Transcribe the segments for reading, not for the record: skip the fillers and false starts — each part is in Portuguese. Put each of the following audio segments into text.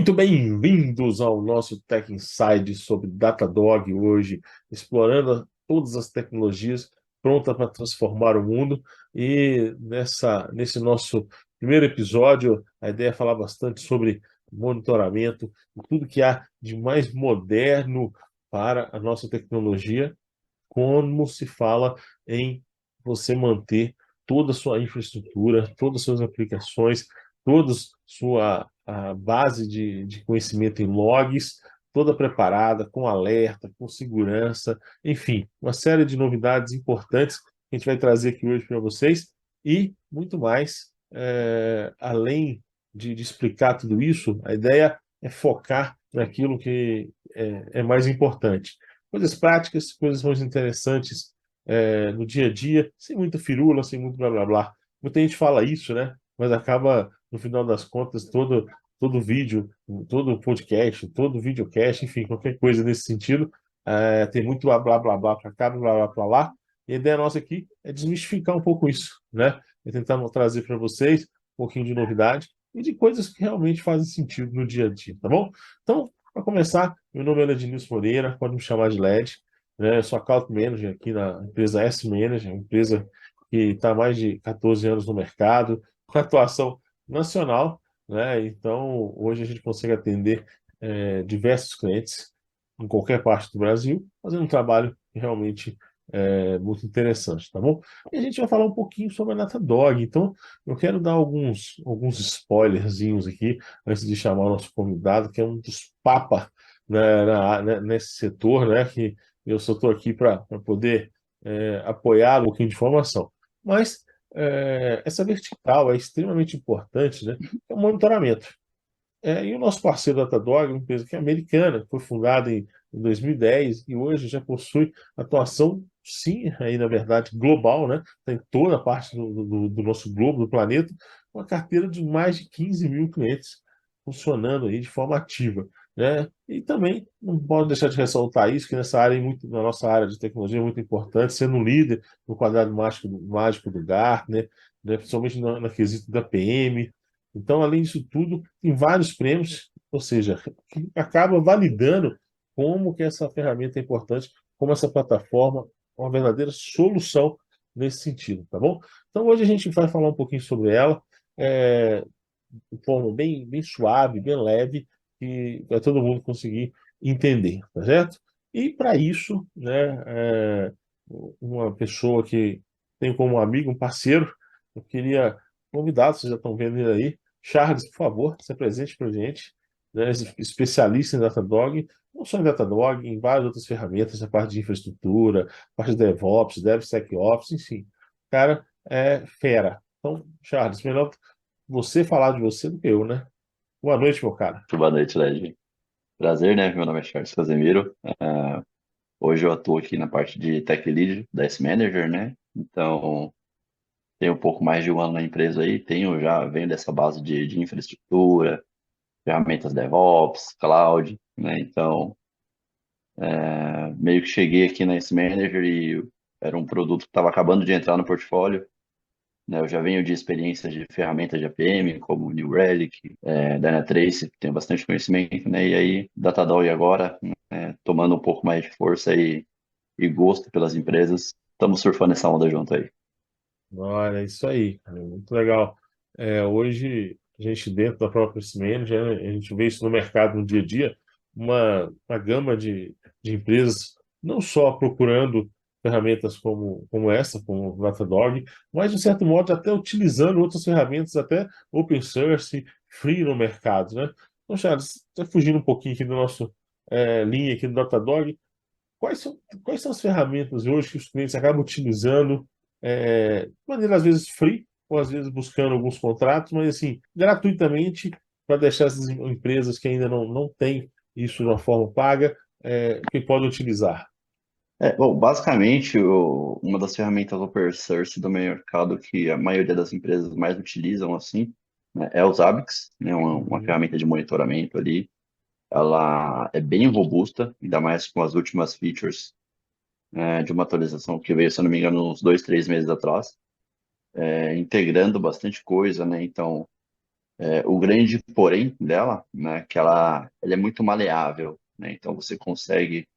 Muito bem-vindos ao nosso Tech Inside sobre Datadog hoje, explorando todas as tecnologias prontas para transformar o mundo. E nesse nosso primeiro episódio, a ideia é falar bastante sobre monitoramento e tudo que há de mais moderno para a nossa tecnologia, como se fala em você manter toda a sua infraestrutura, todas as suas aplicações, toda sua a base de conhecimento em logs, toda preparada, com alerta, com segurança, enfim, uma série de novidades importantes que a gente vai trazer aqui hoje para vocês e muito mais. Além de explicar tudo isso, a ideia é focar naquilo que é mais importante. Coisas práticas, coisas mais interessantes no dia a dia, sem muita firula, sem muito blá blá blá. Muita gente fala isso, né? Mas acaba, no final das contas, todo vídeo, todo podcast, todo videocast, enfim, qualquer coisa nesse sentido, tem muito blá blá blá blá para cá, blá blá blá para lá. E a ideia nossa aqui é desmistificar um pouco isso, né? É tentar trazer para vocês um pouquinho de novidade e de coisas que realmente fazem sentido no dia a dia, tá bom? Então, para começar, meu nome é Ednilson Moreira, pode me chamar de LED, né? Eu sou Account Manager aqui na empresa S-Manager, uma empresa que está há mais de 14 anos no mercado, com atuação nacional, né? Então, hoje a gente consegue atender diversos clientes em qualquer parte do Brasil, fazendo um trabalho que realmente é muito interessante, tá bom? E a gente vai falar um pouquinho sobre a Datadog, então eu quero dar alguns spoilerzinhos aqui, antes de chamar o nosso convidado, que é um dos papas, né, nesse setor, né, que eu só estou aqui para poder apoiar um pouquinho de informação. Mas essa vertical é extremamente importante, né, é o monitoramento. E o nosso parceiro Datadog, uma empresa que é americana, que foi fundada em 2010 e hoje já possui atuação, sim, aí na verdade global, né? Tem toda a parte do nosso globo, do planeta, uma carteira de mais de 15 mil clientes funcionando aí de forma ativa, né? E também não pode deixar de ressaltar isso, que nessa área, na nossa área de tecnologia, é muito importante, sendo um líder no quadrado mágico do Gartner, né? Principalmente na quesito da PM. Então, além disso tudo, tem vários prêmios, ou seja, que acaba validando como que essa ferramenta é importante, como essa plataforma é uma verdadeira solução nesse sentido, tá bom? Então, hoje a gente vai falar um pouquinho sobre ela, é, de forma bem suave, bem leve, que para todo mundo conseguir entender, tá certo? E para isso, né, uma pessoa que tem como amigo, um parceiro, eu queria convidar, vocês já estão vendo ele aí, Charles, por favor, se apresente para a gente, né, especialista em Datadog, não só em Datadog, em várias outras ferramentas, a parte de infraestrutura, a parte de DevOps, DevSecOps, enfim. O cara é fera. Então, Charles, melhor você falar de você do que eu, né? Boa noite, meu cara. Boa noite, Led. Prazer, né? Meu nome é Charles Casemiro. Hoje eu atuo aqui na parte de Tech Lead da S-Manager, né? Então, tenho um pouco mais de um ano na empresa aí, venho dessa base de infraestrutura, ferramentas DevOps, Cloud, né? Então, meio que cheguei aqui na S-Manager e era um produto que estava acabando de entrar no portfólio, né? Eu já venho de experiências de ferramentas de APM, como New Relic, Dynatrace, tenho bastante conhecimento, né? E aí, Datadog agora, tomando um pouco mais de força e gosto pelas empresas, estamos surfando essa onda junto aí. Olha, é isso aí, cara, muito legal. Hoje, a gente, dentro da própria Manager, né, a gente vê isso no mercado no dia a dia, uma gama de empresas, não só procurando ferramentas como essa, como o Datadog, mas, de certo modo, até utilizando outras ferramentas, até open source, free no mercado, né? Então, Charles, tá fugindo um pouquinho aqui do nosso linha aqui do Datadog. Quais são as ferramentas hoje que os clientes acabam utilizando de maneira às vezes free, ou às vezes buscando alguns contratos, mas assim, gratuitamente, para deixar essas empresas que ainda não têm isso de uma forma paga, que podem utilizar? Bom, basicamente, uma das ferramentas open source do mercado que a maioria das empresas mais utilizam, assim, né, é o Zabbix, né, uma Uhum. ferramenta de monitoramento ali. Ela é bem robusta, ainda mais com as últimas features, de uma atualização que veio, se eu não me engano, uns 2, 3 meses atrás, integrando bastante coisa, né? Então, O grande porém dela, né, que ela é muito maleável, né? Então você consegue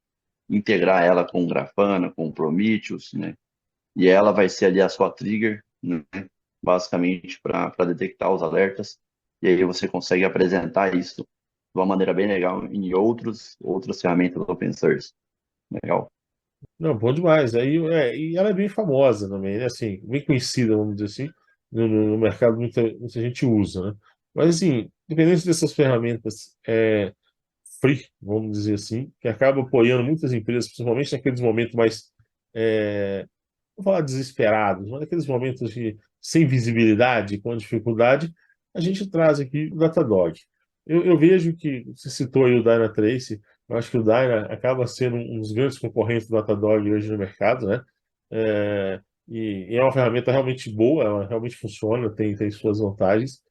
integrar ela com o Grafana, com o Prometheus, né? E ela vai ser ali a sua trigger, né? Basicamente para detectar os alertas. E aí você consegue apresentar isso de uma maneira bem legal em outras ferramentas open source. Legal. Não, bom demais. Aí, e ela é bem famosa também, né? Assim, bem conhecida, vamos dizer assim, no mercado muita gente usa, né? Mas, assim, independente dessas ferramentas free, vamos dizer assim, que acaba apoiando muitas empresas, principalmente naqueles momentos mais, é, vou falar desesperados, mas naqueles momentos de sem visibilidade, com dificuldade, a gente traz aqui o Datadog. Eu vejo que você citou aí o Dynatrace, eu acho que o Dyna acaba sendo um dos grandes concorrentes do Datadog hoje no mercado, né? E é uma ferramenta realmente boa, ela realmente funciona, tem suas vantagens.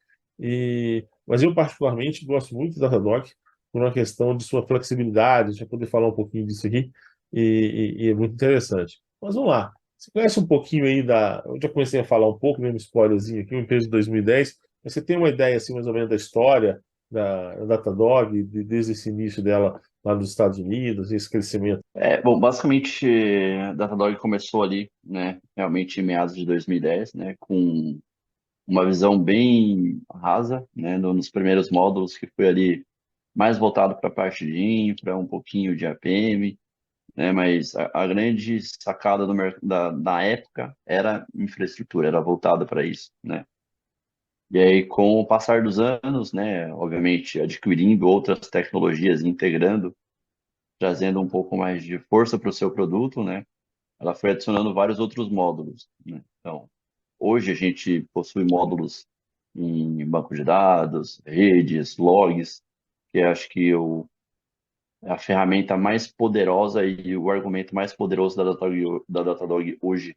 Mas eu particularmente gosto muito do Datadog por uma questão de sua flexibilidade, a gente vai poder falar um pouquinho disso aqui, e é muito interessante. Mas vamos lá. Você conhece um pouquinho aí da. Eu já comecei a falar um pouco, mesmo spoilerzinho aqui, uma empresa de 2010. Mas você tem uma ideia, assim, mais ou menos, da história da Datadog, desde esse início dela lá nos Estados Unidos, esse crescimento? Bom, basicamente, a Datadog começou ali, né, realmente em meados de 2010, né, com uma visão bem rasa, né, nos primeiros módulos, que foi ali mais voltado para a parte de infra, um pouquinho de APM, né, mas a grande sacada da época era infraestrutura, era voltada para isso, né. E aí, com o passar dos anos, né, obviamente adquirindo outras tecnologias, integrando, trazendo um pouco mais de força para o seu produto, né, ela foi adicionando vários outros módulos, né. Então, hoje a gente possui módulos em banco de dados, redes, logs, que eu acho que a ferramenta mais poderosa e o argumento mais poderoso da Datadog hoje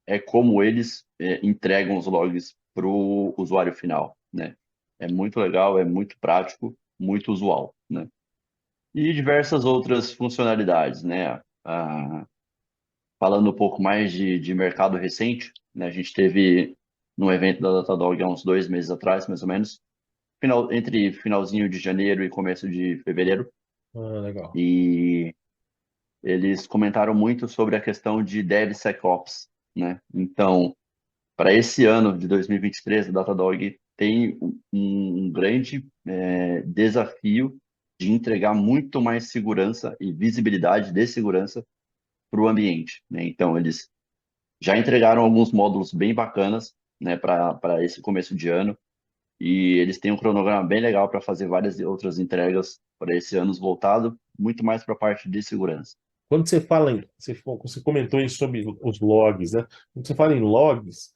é como eles entregam os logs para o usuário final, né? É muito legal, é muito prático, muito usual, né? E diversas outras funcionalidades, né? Falando um pouco mais de mercado recente, né? A gente teve num evento da Datadog há uns 2 meses atrás, mais ou menos, entre finalzinho de janeiro e começo de fevereiro, Ah, legal. e eles comentaram muito sobre a questão de DevSecOps, né? Então, para esse ano de 2023, a Datadog tem um grande desafio de entregar muito mais segurança e visibilidade de segurança para o ambiente, né? Então, eles já entregaram alguns módulos bem bacanas, né, para esse começo de ano, e eles têm um cronograma bem legal para fazer várias outras entregas para esse ano voltado muito mais para a parte de segurança. Quando você fala em. Você comentou aí sobre os logs, né? Quando você fala em logs,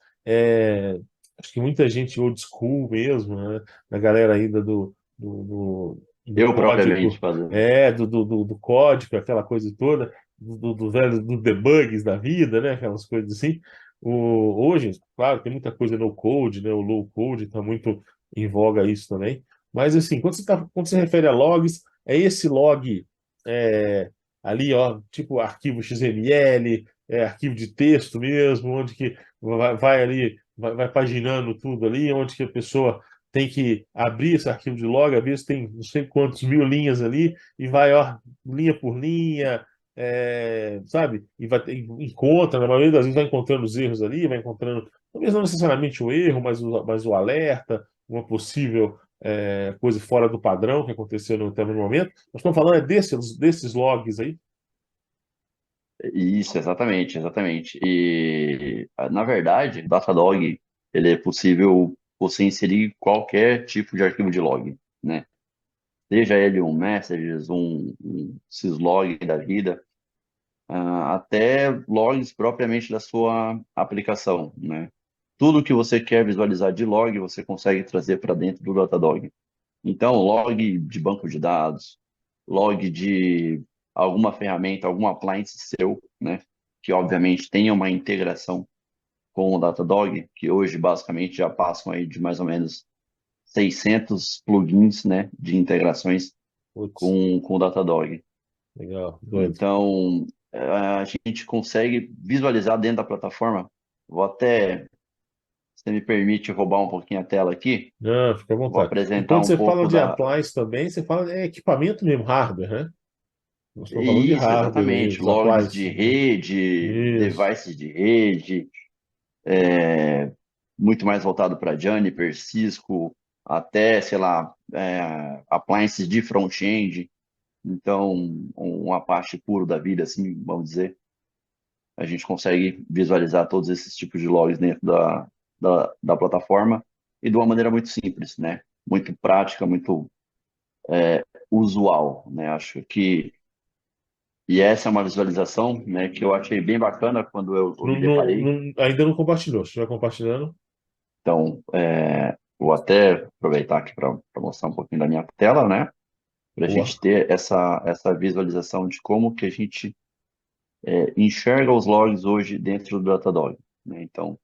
acho que muita gente old school mesmo, né? Da galera ainda do Eu propriamente código, fazendo. do código, aquela coisa toda, do velho, do debugs da vida, né? Aquelas coisas assim. Hoje, claro, tem muita coisa no code, né? O low code está muito em voga isso também. Mas assim, quando você refere a logs, é esse log. é, Ali, ó, tipo arquivo XML, arquivo de texto mesmo, onde que vai ali, vai paginando tudo ali, onde que a pessoa tem que abrir esse arquivo de log, às vezes tem não sei quantos mil linhas ali, e vai, ó, linha por linha, sabe? E encontra, na maioria das vezes vai encontrando os erros ali, vai encontrando, talvez não necessariamente o erro, mas o alerta, uma possível coisa fora do padrão que aconteceu no determinado momento. Nós estamos falando desses logs aí. Isso, exatamente, exatamente. E, na verdade, o Datadog, ele é possível você inserir qualquer tipo de arquivo de log, né? Seja ele um messages, um syslog da vida, até logs propriamente da sua aplicação, né? Tudo que você quer visualizar de log, você consegue trazer para dentro do Datadog. Então, log de banco de dados, log de alguma ferramenta, algum appliance seu, né? Que obviamente tenha uma integração com o Datadog, que hoje basicamente já passam aí de mais ou menos 600 plugins, né? De integrações Putz, com o Datadog. legal, doido. Então, a gente consegue visualizar dentro da plataforma. Vou até você me permite roubar um pouquinho a tela aqui, Não, fica à eu vou vontade. E apresentar quando um você fala pouco de da. appliance também, você fala de equipamento mesmo, hardware, né? Nós estamos falando de Isso, hardware aí, exatamente. os Logs appliances. de rede, Isso. devices de rede, muito mais voltado para Juniper, Cisco, até, sei lá, appliances de front-end. Então, um Apache puro da vida, assim, vamos dizer. A gente consegue visualizar todos esses tipos de logs dentro da plataforma e de uma maneira muito simples, né? Muito prática, muito usual, né? Acho que e essa é uma visualização, né, que eu achei bem bacana quando eu me deparei. Ainda não compartilhou. Se estiver compartilhando, Então, vou até aproveitar aqui para mostrar um pouquinho da minha tela, né? Para a boa. gente ter essa visualização de como que a gente enxerga os logs hoje dentro do Datadog, né? Então,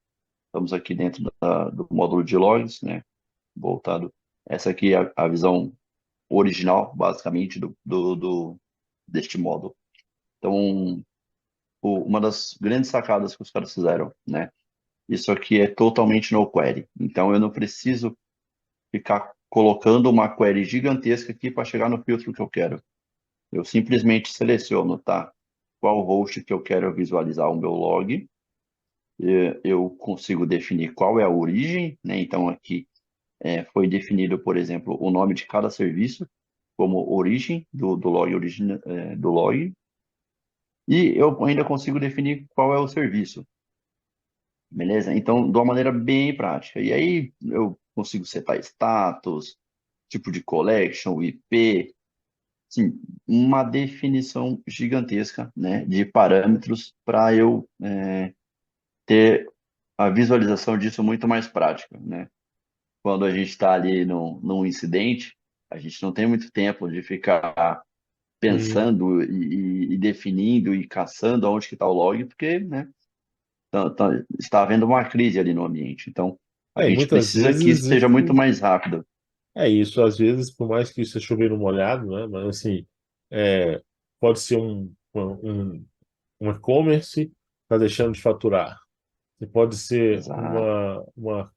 estamos aqui dentro do módulo de logs, né? Voltado. Essa aqui é a visão original, basicamente, deste módulo. Então, uma das grandes sacadas que os caras fizeram, né? Isso aqui é totalmente no query. Então, eu não preciso ficar colocando uma query gigantesca aqui para chegar no filtro que eu quero. Eu simplesmente seleciono, tá? Qual host que eu quero visualizar o meu log. Eu consigo definir qual é a origem, né? Então, aqui foi definido, por exemplo, o nome de cada serviço como origem do log, do log. E eu ainda consigo definir qual é o serviço. Beleza? Então, de uma maneira bem prática. E aí eu consigo setar status, tipo de collection, IP, sim, uma definição gigantesca, né, de parâmetros para eu ter a visualização disso muito mais prática, né? Quando a gente está ali num incidente, a gente não tem muito tempo de ficar E, pensando e definindo e caçando aonde que está o log, porque, né, está havendo uma crise ali no ambiente. Então, a e gente muitas precisa que vezes isso seja muito mais rápido. é isso. Às vezes, por mais que isso é chover no molhado, né? Mas assim, é, pode ser um e-commerce está deixando de faturar. Pode ser Exato, uma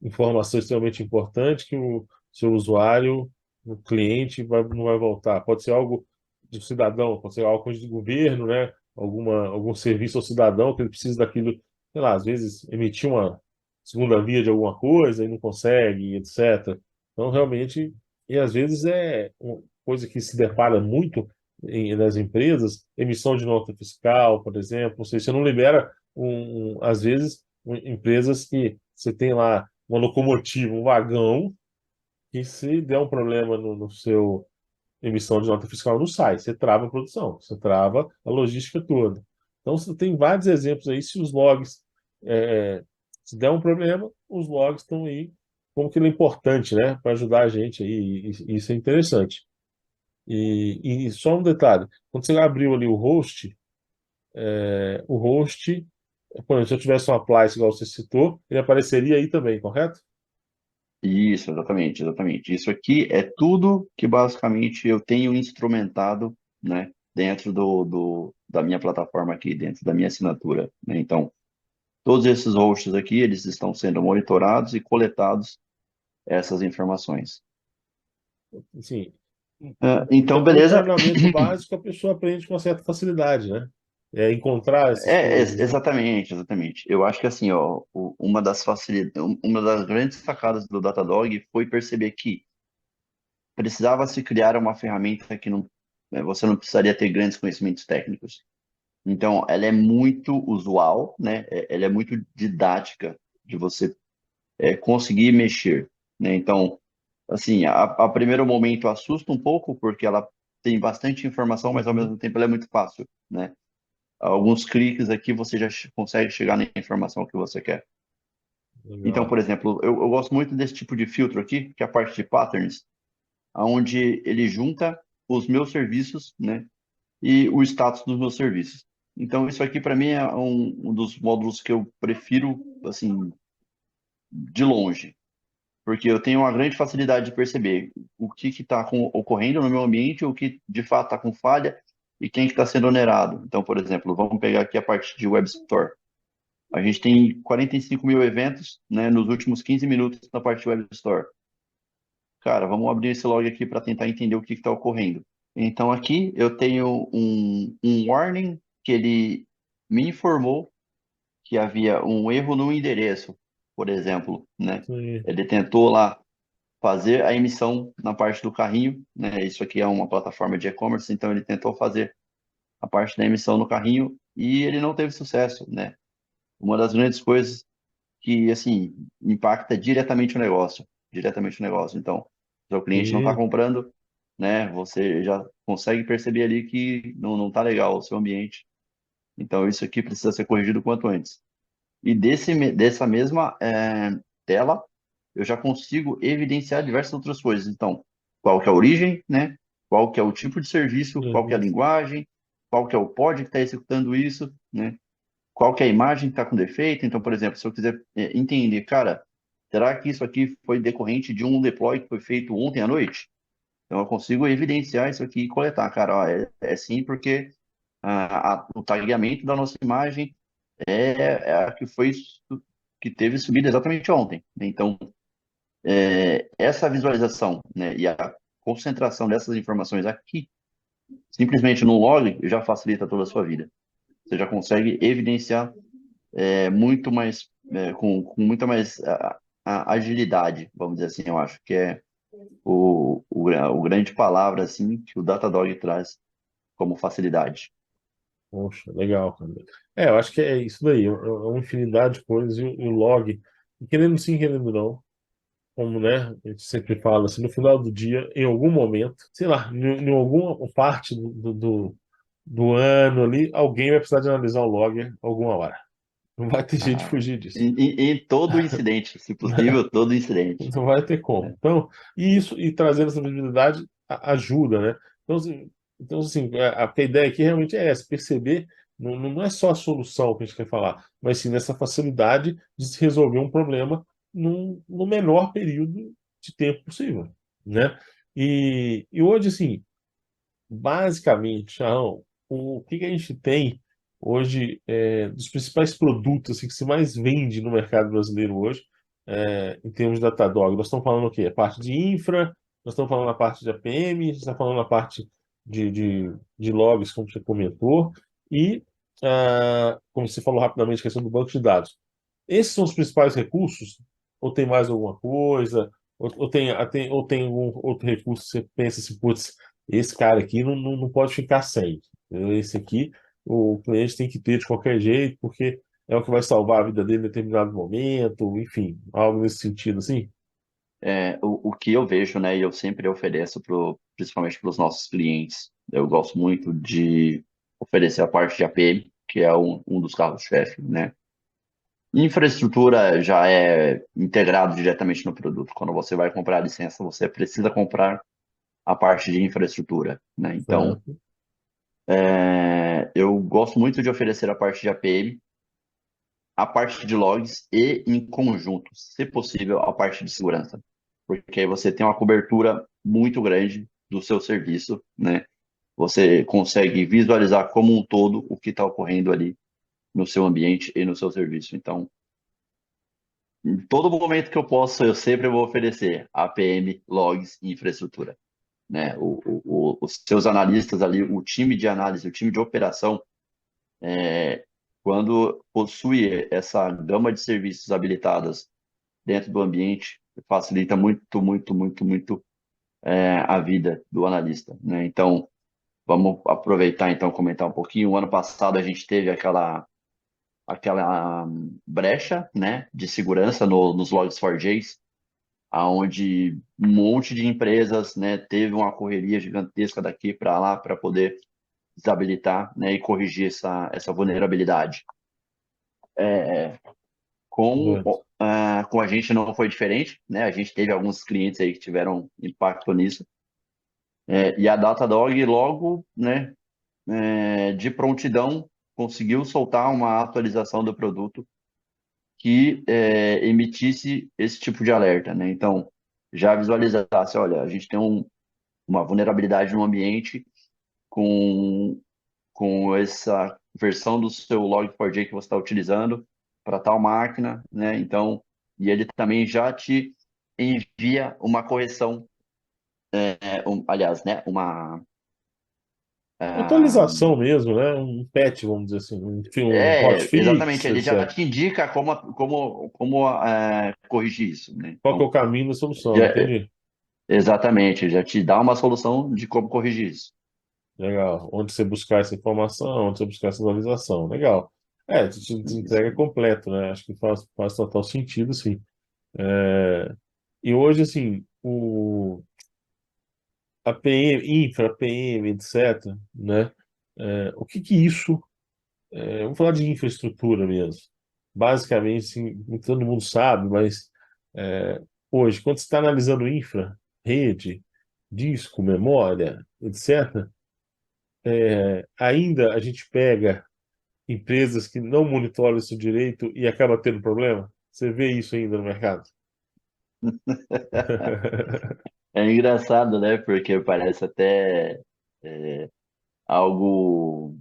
informação extremamente importante que o seu usuário, o cliente, não vai voltar. Pode ser algo de cidadão, pode ser algo de governo, né? Algum serviço ao cidadão que ele precisa daquilo, sei lá, às vezes emitir uma segunda via de alguma coisa e não consegue, etc. Então, realmente, e às vezes é uma coisa que se depara muito nas empresas, emissão de nota fiscal, por exemplo, ou seja, você não libera, às vezes, empresas que você tem lá uma locomotiva, um vagão, que se der um problema no seu emissão de nota fiscal, não sai. Você trava a produção, você trava a logística toda. Então, você tem vários exemplos aí. Se os logs, é, se der um problema, os logs estão aí, como que ele é importante, né, para ajudar a gente aí. E isso é interessante. E só um detalhe: quando você abriu ali o host, por exemplo, se eu tivesse um appliance igual você citou, ele apareceria aí também, correto? isso, exatamente, exatamente. Isso aqui é tudo que basicamente eu tenho instrumentado, né, dentro da minha plataforma aqui, dentro da minha assinatura, né? Então, todos esses hosts aqui, eles estão sendo monitorados e coletados essas informações. Assim, Então, então, um beleza. treinamento básico a pessoa aprende com certa facilidade, né? É encontrar essas coisas, né? Exatamente, exatamente. Eu acho que assim, ó, uma das grandes sacadas do Datadog foi perceber que precisava se criar uma ferramenta que não, você não precisaria ter grandes conhecimentos técnicos. Então, ela é muito usual, né? Ela é muito didática de você conseguir mexer, né? Então, assim, a primeiro momento assusta um pouco porque ela tem bastante informação, mas ao Uhum. mesmo tempo ela é muito fácil, né? Alguns cliques aqui você já consegue chegar na informação que você quer. Então, Legal. por exemplo, eu gosto muito desse tipo de filtro aqui, que é a parte de patterns, onde ele junta os meus serviços, né, e o status dos meus serviços. Então, isso aqui para mim é um dos módulos que eu prefiro, assim, de longe, porque eu tenho uma grande facilidade de perceber o que está ocorrendo no meu ambiente, o que de fato está com falha e quem que está sendo onerado. Então, por exemplo, vamos pegar aqui a parte de Web Store. A gente tem 45 mil eventos, né, nos últimos 15 minutos na parte Web Store. Cara, vamos abrir esse log aqui para tentar entender o que está ocorrendo. Então, aqui eu tenho um warning que ele me informou que havia um erro no endereço, por exemplo, né? Sim. Ele tentou lá fazer a emissão na parte do carrinho, né? Isso aqui é uma plataforma de e-commerce, então ele tentou fazer a parte da emissão no carrinho e ele não teve sucesso, né? Uma das grandes coisas que, assim, impacta diretamente o negócio. Então, se o cliente não está Sim. comprando, né? Você já consegue perceber ali que não está legal o seu ambiente. Então, isso aqui precisa ser corrigido o quanto antes. E dessa mesma tela, eu já consigo evidenciar diversas outras coisas. Então, qual que é a origem, né? Qual que é o tipo de serviço, qual que é a Uhum. linguagem, qual que é o pod que está executando isso, né? Qual que é a imagem que está com defeito. Então, por exemplo, se eu quiser entender, cara, será que isso aqui foi decorrente de um deploy que foi feito ontem à noite? Então, eu consigo evidenciar isso aqui e coletar, cara, ó, é sim porque o tagueamento da nossa imagem é a que teve subida exatamente ontem, né? Então, essa visualização, né, e a concentração dessas informações aqui, simplesmente no log, já facilita toda a sua vida. Você já consegue evidenciar muito mais, com muita mais agilidade, vamos dizer assim, eu acho, que é o grande palavra, assim, que o Datadog traz como facilidade. Poxa, legal, cara. Eu acho que é isso daí, é uma infinidade de coisas e o log, e querendo sim, querendo não, como, né, a gente sempre fala assim, no final do dia, em algum momento, sei lá, em alguma parte do ano ali, alguém vai precisar de analisar o log alguma hora. Não vai ter jeito de Ah, fugir disso. em todo incidente, se possível, todo incidente. Não vai ter como. Né? Então, e isso, e trazendo essa visibilidade ajuda, né? Então, assim, a ideia aqui realmente é essa, perceber, não é só a solução que a gente quer falar, mas sim nessa facilidade de se resolver um problema no menor período de tempo possível, né? E hoje, assim, basicamente, Charão, o que que a gente tem hoje dos principais produtos assim, que se mais vende no mercado brasileiro hoje, em termos de Datadog? Nós estamos falando o quê? A parte de infra, nós estamos falando a parte de APM, a gente está falando a parte de logs, como você comentou, e, como você falou rapidamente, a questão do banco de dados. Esses são os principais recursos? Ou tem mais alguma coisa? Ou tem algum outro recurso que você pensa assim, putz, esse cara aqui não pode ficar sem. Entendeu? Esse aqui o cliente tem que ter de qualquer jeito, porque é o que vai salvar a vida dele em determinado momento, enfim, algo nesse sentido, assim. O que eu vejo, né, e eu sempre ofereço principalmente para os nossos clientes, eu gosto muito de oferecer a parte de APM, que é um dos carros-chefe, né? Infraestrutura já é integrado diretamente no produto. Quando você vai comprar a licença, você precisa comprar a parte de infraestrutura, né? Então, Certo. eu gosto muito de oferecer a parte de APM, a parte de logs e, em conjunto, se possível, a parte de segurança. Porque aí você tem uma cobertura muito grande do seu serviço, né? Você consegue visualizar como um todo o que está ocorrendo ali no seu ambiente e no seu serviço. Então, em todo momento que eu posso, eu sempre vou oferecer APM, logs e infraestrutura, né? Os seus analistas ali, o time de análise, o time de operação, quando possui essa gama de serviços habilitadas dentro do ambiente, facilita muito, muito, muito, muito a vida do analista, né? Então, vamos aproveitar então comentar um pouquinho. O ano passado a gente teve aquela brecha, né, de segurança nos Log4j, aonde um monte de empresas, né, teve uma correria gigantesca daqui para lá para poder desabilitar, né, e corrigir essa vulnerabilidade. Com, Certo. com a gente não foi diferente, né? A gente teve alguns clientes aí que tiveram impacto nisso. E a Datadog logo, né, de prontidão, conseguiu soltar uma atualização do produto que emitisse esse tipo de alerta, né? Então, já visualizasse, olha, a gente tem uma vulnerabilidade no ambiente com, com essa versão do seu Log4j que você está utilizando para tal máquina, né? Então, e ele também já te envia uma correção, aliás, né? Ah, Atualização mesmo, né? Um patch, vamos dizer assim, um exatamente, hotfix, ele já etc. te indica como corrigir isso, né? Qual que é Então, o caminho da solução, já- entendi. exatamente, já te dá uma solução de como corrigir isso. Legal. Onde você buscar essa informação, onde você buscar essa atualização. Legal. Te Isso. entrega completo, né? Acho que faz total sentido, sim. É, e hoje, assim, a PM, infra, PM, etc., né? O que que isso... vamos falar de infraestrutura mesmo. Basicamente, assim, todo mundo sabe, mas é, hoje, quando você está analisando infra, rede, disco, memória, etc., ainda a gente pega empresas que não monitoram isso direito e acaba tendo problema? Você vê isso ainda no mercado? É engraçado, né? Porque parece até é, algo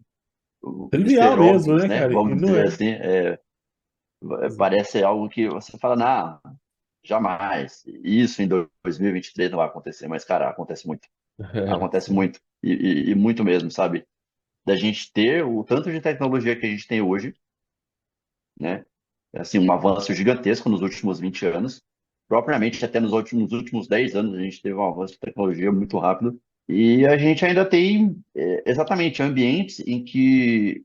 Trivial Mister mesmo, Obvious, né, né? cara? E Vamos não dizer é. assim. Parece algo que você fala, não, jamais. Isso em 2023 não vai acontecer, mas, cara, acontece muito. Acontece Sim. muito. E muito mesmo, sabe? Da gente ter o tanto de tecnologia que a gente tem hoje, né? Assim, um avanço gigantesco nos últimos 20 anos. Propriamente, até nos últimos 10 anos, a gente teve um avanço de tecnologia muito rápido. E a gente ainda tem, exatamente, ambientes em que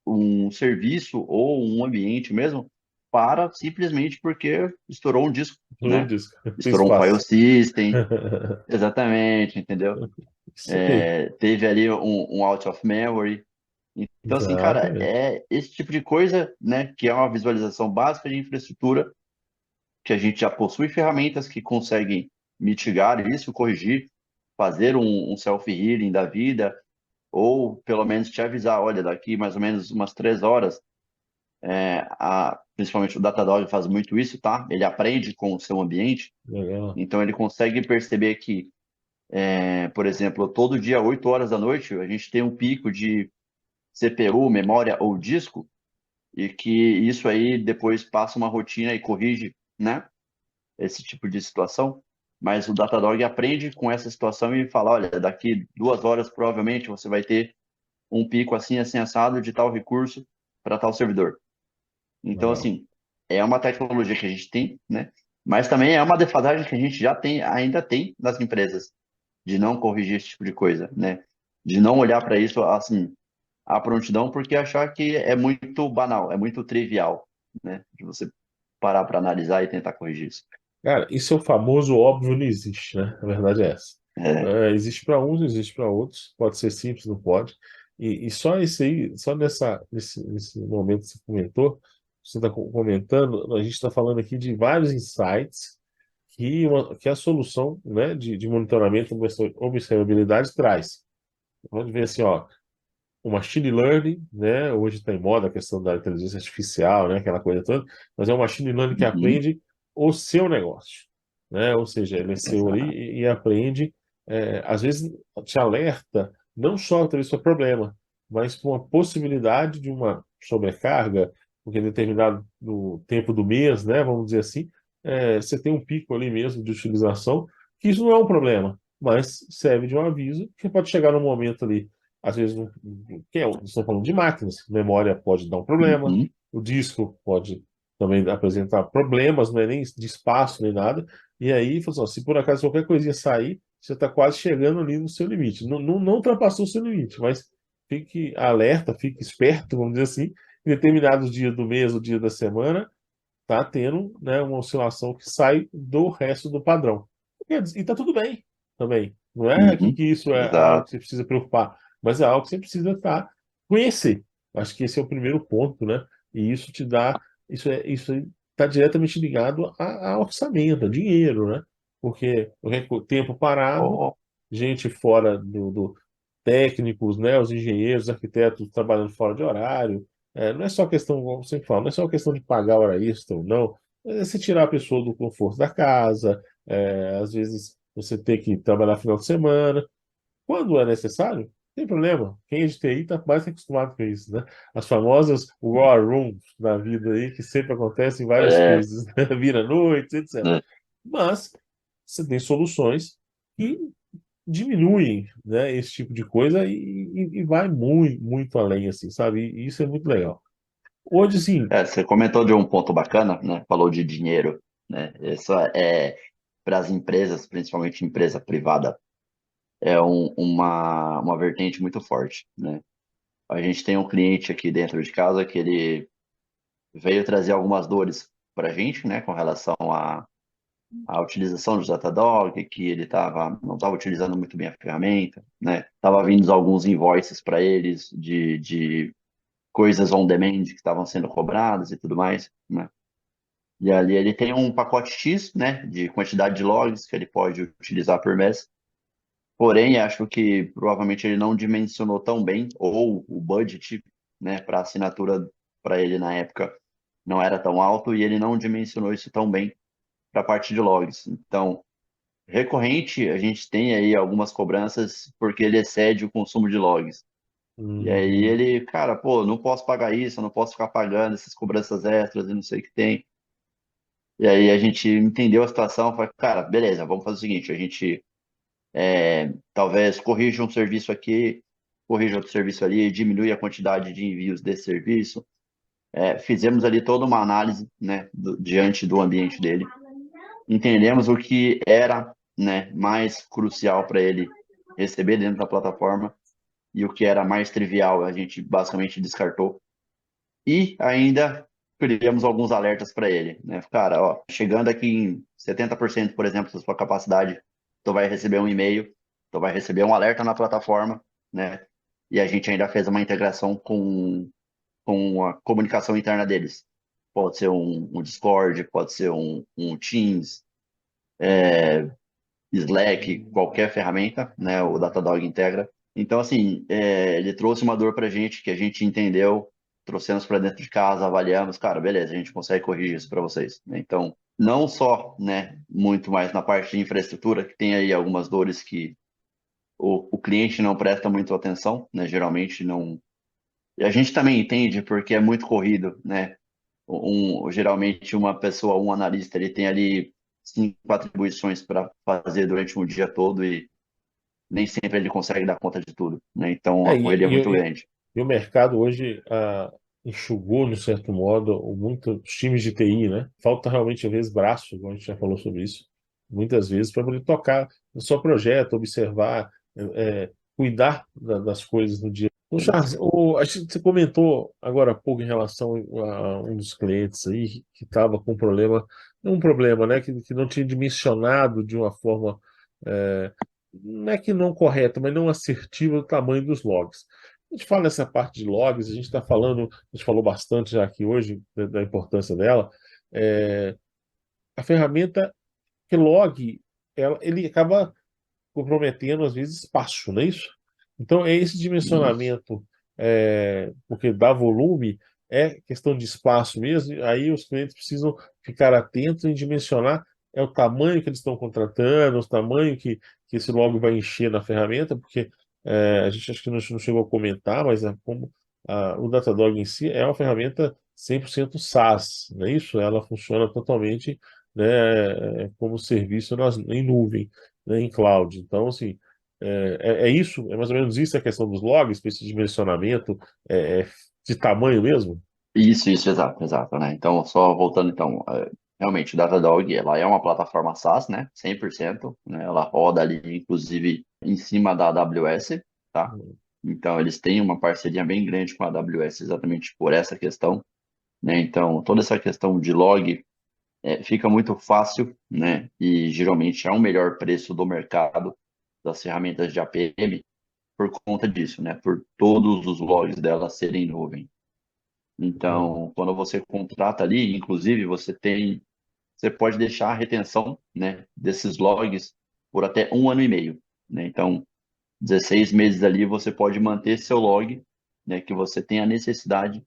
um serviço ou um ambiente mesmo para simplesmente porque estourou um disco, Não né? diz, sem Estourou um file espaço. system, exatamente, entendeu? Isso aí. Teve ali um out of memory. Então, assim, cara, Exatamente. é esse tipo de coisa, né, que é uma visualização básica de infraestrutura, que a gente já possui ferramentas que conseguem mitigar isso, corrigir, fazer um self-healing da vida, ou pelo menos te avisar, olha, daqui mais ou menos umas 3 horas, principalmente o Datadog faz muito isso, tá? Ele aprende com o seu ambiente, Legal. então ele consegue perceber que, por exemplo, todo dia, 8 horas da noite, a gente tem um pico de CPU, memória ou disco, e que isso aí depois passa uma rotina e corrige, né? Esse tipo de situação. Mas o Datadog aprende com essa situação e fala, olha, daqui 2 horas provavelmente você vai ter um pico assim, assim, assado de tal recurso para tal servidor. Então, Legal. assim, é uma tecnologia que a gente tem, né? Mas também é uma defasagem que a gente já tem, ainda tem nas empresas, de não corrigir esse tipo de coisa, né? De não olhar para isso assim, a prontidão, porque achar que é muito banal, é muito trivial, né? De você parar para analisar e tentar corrigir isso. Cara, isso é o famoso óbvio não existe, né? A verdade é essa. É, Existe para uns, existe para outros. Pode ser simples, não pode. E só isso aí, só nesse momento que você comentou, você está comentando, a gente está falando aqui de vários insights que a solução, né, de monitoramento e observabilidade traz. Vamos ver assim, ó, o machine learning, né? Hoje está em moda a questão da inteligência artificial, né? Aquela coisa toda, mas é um machine learning que uhum, aprende o seu negócio, né? Ou seja, ele é seu ali exato. e aprende, às vezes te alerta não só talvez para problema, mas para uma possibilidade de uma sobrecarga, porque em determinado no tempo do mês, né? Vamos dizer assim, você tem um pico ali mesmo de utilização, que isso não é um problema, mas serve de um aviso que pode chegar num momento ali às vezes, estão falando de máquinas, memória pode dar um problema, Uhum, o disco pode também apresentar problemas, não é nem de espaço nem nada. E aí, falou assim, ó, se por acaso qualquer coisinha sair, você está quase chegando ali no seu limite. Não, não, não ultrapassou o seu limite, mas fique alerta, fique esperto, vamos dizer assim, em determinados dias do mês, o dia da semana, tá tendo, né, uma oscilação que sai do resto do padrão. E está tudo bem também. Não é que uhum, isso é algo que exato. você precisa preocupar, mas é algo que você precisa conhecer. Acho que esse é o primeiro ponto, né? E isso te dá, isso está diretamente ligado a orçamento, a dinheiro, né? Porque o tempo parado, Oh, gente fora do técnicos, né? Os engenheiros, arquitetos trabalhando fora de horário. Não é só questão, como você fala, não é só questão de pagar hora extra ou não. É você tirar a pessoa do conforto da casa, às vezes você ter que trabalhar final de semana. Quando é necessário, Tem problema. Quem é de TI está mais que acostumado com isso, né? As famosas war rooms da vida aí, que sempre acontecem várias É, coisas, né? Vira noite, etc. né? Mas você tem soluções que diminuem, né, esse tipo de coisa e vai muito, muito além, assim, sabe? E isso é muito legal. Hoje, sim. Você comentou de um ponto bacana, né? Falou de dinheiro, né? Isso é para as empresas, principalmente empresa privada, é uma vertente muito forte, né? A gente tem um cliente aqui dentro de casa que ele veio trazer algumas dores para a gente, né? Com relação à utilização do Datadog, que ele não estava utilizando muito bem a ferramenta, né? Tava vindo alguns invoices para eles de coisas on demand que estavam sendo cobradas e tudo mais, né? E ali ele tem um pacote X, né, de quantidade de logs que ele pode utilizar por mês. Porém, acho que provavelmente ele não dimensionou tão bem, ou o budget, né, para assinatura para ele na época não era tão alto e ele não dimensionou isso tão bem para a parte de logs. Então, recorrente, a gente tem aí algumas cobranças porque ele excede o consumo de logs. E aí Uhum. ele, cara, pô, não posso pagar isso, eu não posso ficar pagando essas cobranças extras e não sei o que tem. E aí a gente entendeu a situação, foi, cara, beleza, vamos fazer o seguinte, a gente talvez corrija um serviço aqui, corrija outro serviço ali, diminui a quantidade de envios desse serviço. Fizemos ali toda uma análise, né, diante do ambiente dele, entendemos o que era, né, mais crucial para ele receber dentro da plataforma e o que era mais trivial, a gente basicamente descartou. E ainda criamos alguns alertas para ele, né? Cara, ó, chegando aqui em 70%, por exemplo, da sua capacidade, tu vai receber um e-mail, tu vai receber um alerta na plataforma, né? E a gente ainda fez uma integração com a comunicação interna deles. Pode ser um Discord, pode ser um Teams, Slack, qualquer ferramenta, né? O Datadog integra. Então, assim, ele trouxe uma dor para a gente que a gente entendeu, trouxemos para dentro de casa, avaliamos, cara, beleza, a gente consegue corrigir isso para vocês, né? Então, não só, né, muito mais na parte de infraestrutura, que tem aí algumas dores que o cliente não presta muito atenção, né? Geralmente não. E a gente também entende porque é muito corrido, né? Geralmente uma pessoa, um analista, ele tem ali 5 atribuições para fazer durante um dia todo e nem sempre ele consegue dar conta de tudo, né? Então É, a correria é muito grande. e o mercado hoje enxugou, de certo modo, muitos times de TI, né? Falta realmente, às vezes, braço, como a gente já falou sobre isso, muitas vezes, para poder tocar no seu projeto, observar, cuidar das coisas no dia. O Charles, você comentou agora há pouco em relação a um dos clientes aí que estava com um problema, não um problema, né? Que não tinha dimensionado de uma forma, é, não é que não correta, mas não assertiva o tamanho dos logs. A gente fala nessa parte de logs, a gente está falando, a gente falou bastante já aqui hoje da importância dela. É, a ferramenta que log, ele acaba comprometendo, às vezes, espaço, não é isso? Então, é esse Isso. dimensionamento, porque dá volume, é questão de espaço mesmo, e aí os clientes precisam ficar atentos em dimensionar o tamanho que eles estão contratando, o tamanho que esse log vai encher na ferramenta, porque a gente acho que não chegou a comentar, mas como o Datadog em si é uma ferramenta 100% SaaS, não é isso? Ela funciona totalmente, né, como serviço em nuvem, né, em cloud. Então, assim, é isso, é mais ou menos isso a questão dos logs, para esse dimensionamento de tamanho mesmo? Isso, exato, exato, né? Então, só voltando, então, realmente, o Datadog, ela é uma plataforma SaaS, né? 100%, né? Ela roda ali, inclusive, em cima da AWS, tá? Então, eles têm uma parceria bem grande com a AWS exatamente por essa questão, né? Então, toda essa questão de log fica muito fácil, né? E geralmente é o melhor preço do mercado das ferramentas de APM por conta disso, né? Por todos os logs dela serem nuvem. Uhum. Então, quando você contrata ali, inclusive, você pode deixar a retenção, né, desses logs por até 1 ano e meio, né? Então, 16 meses ali você pode manter seu log, né, que você tem a necessidade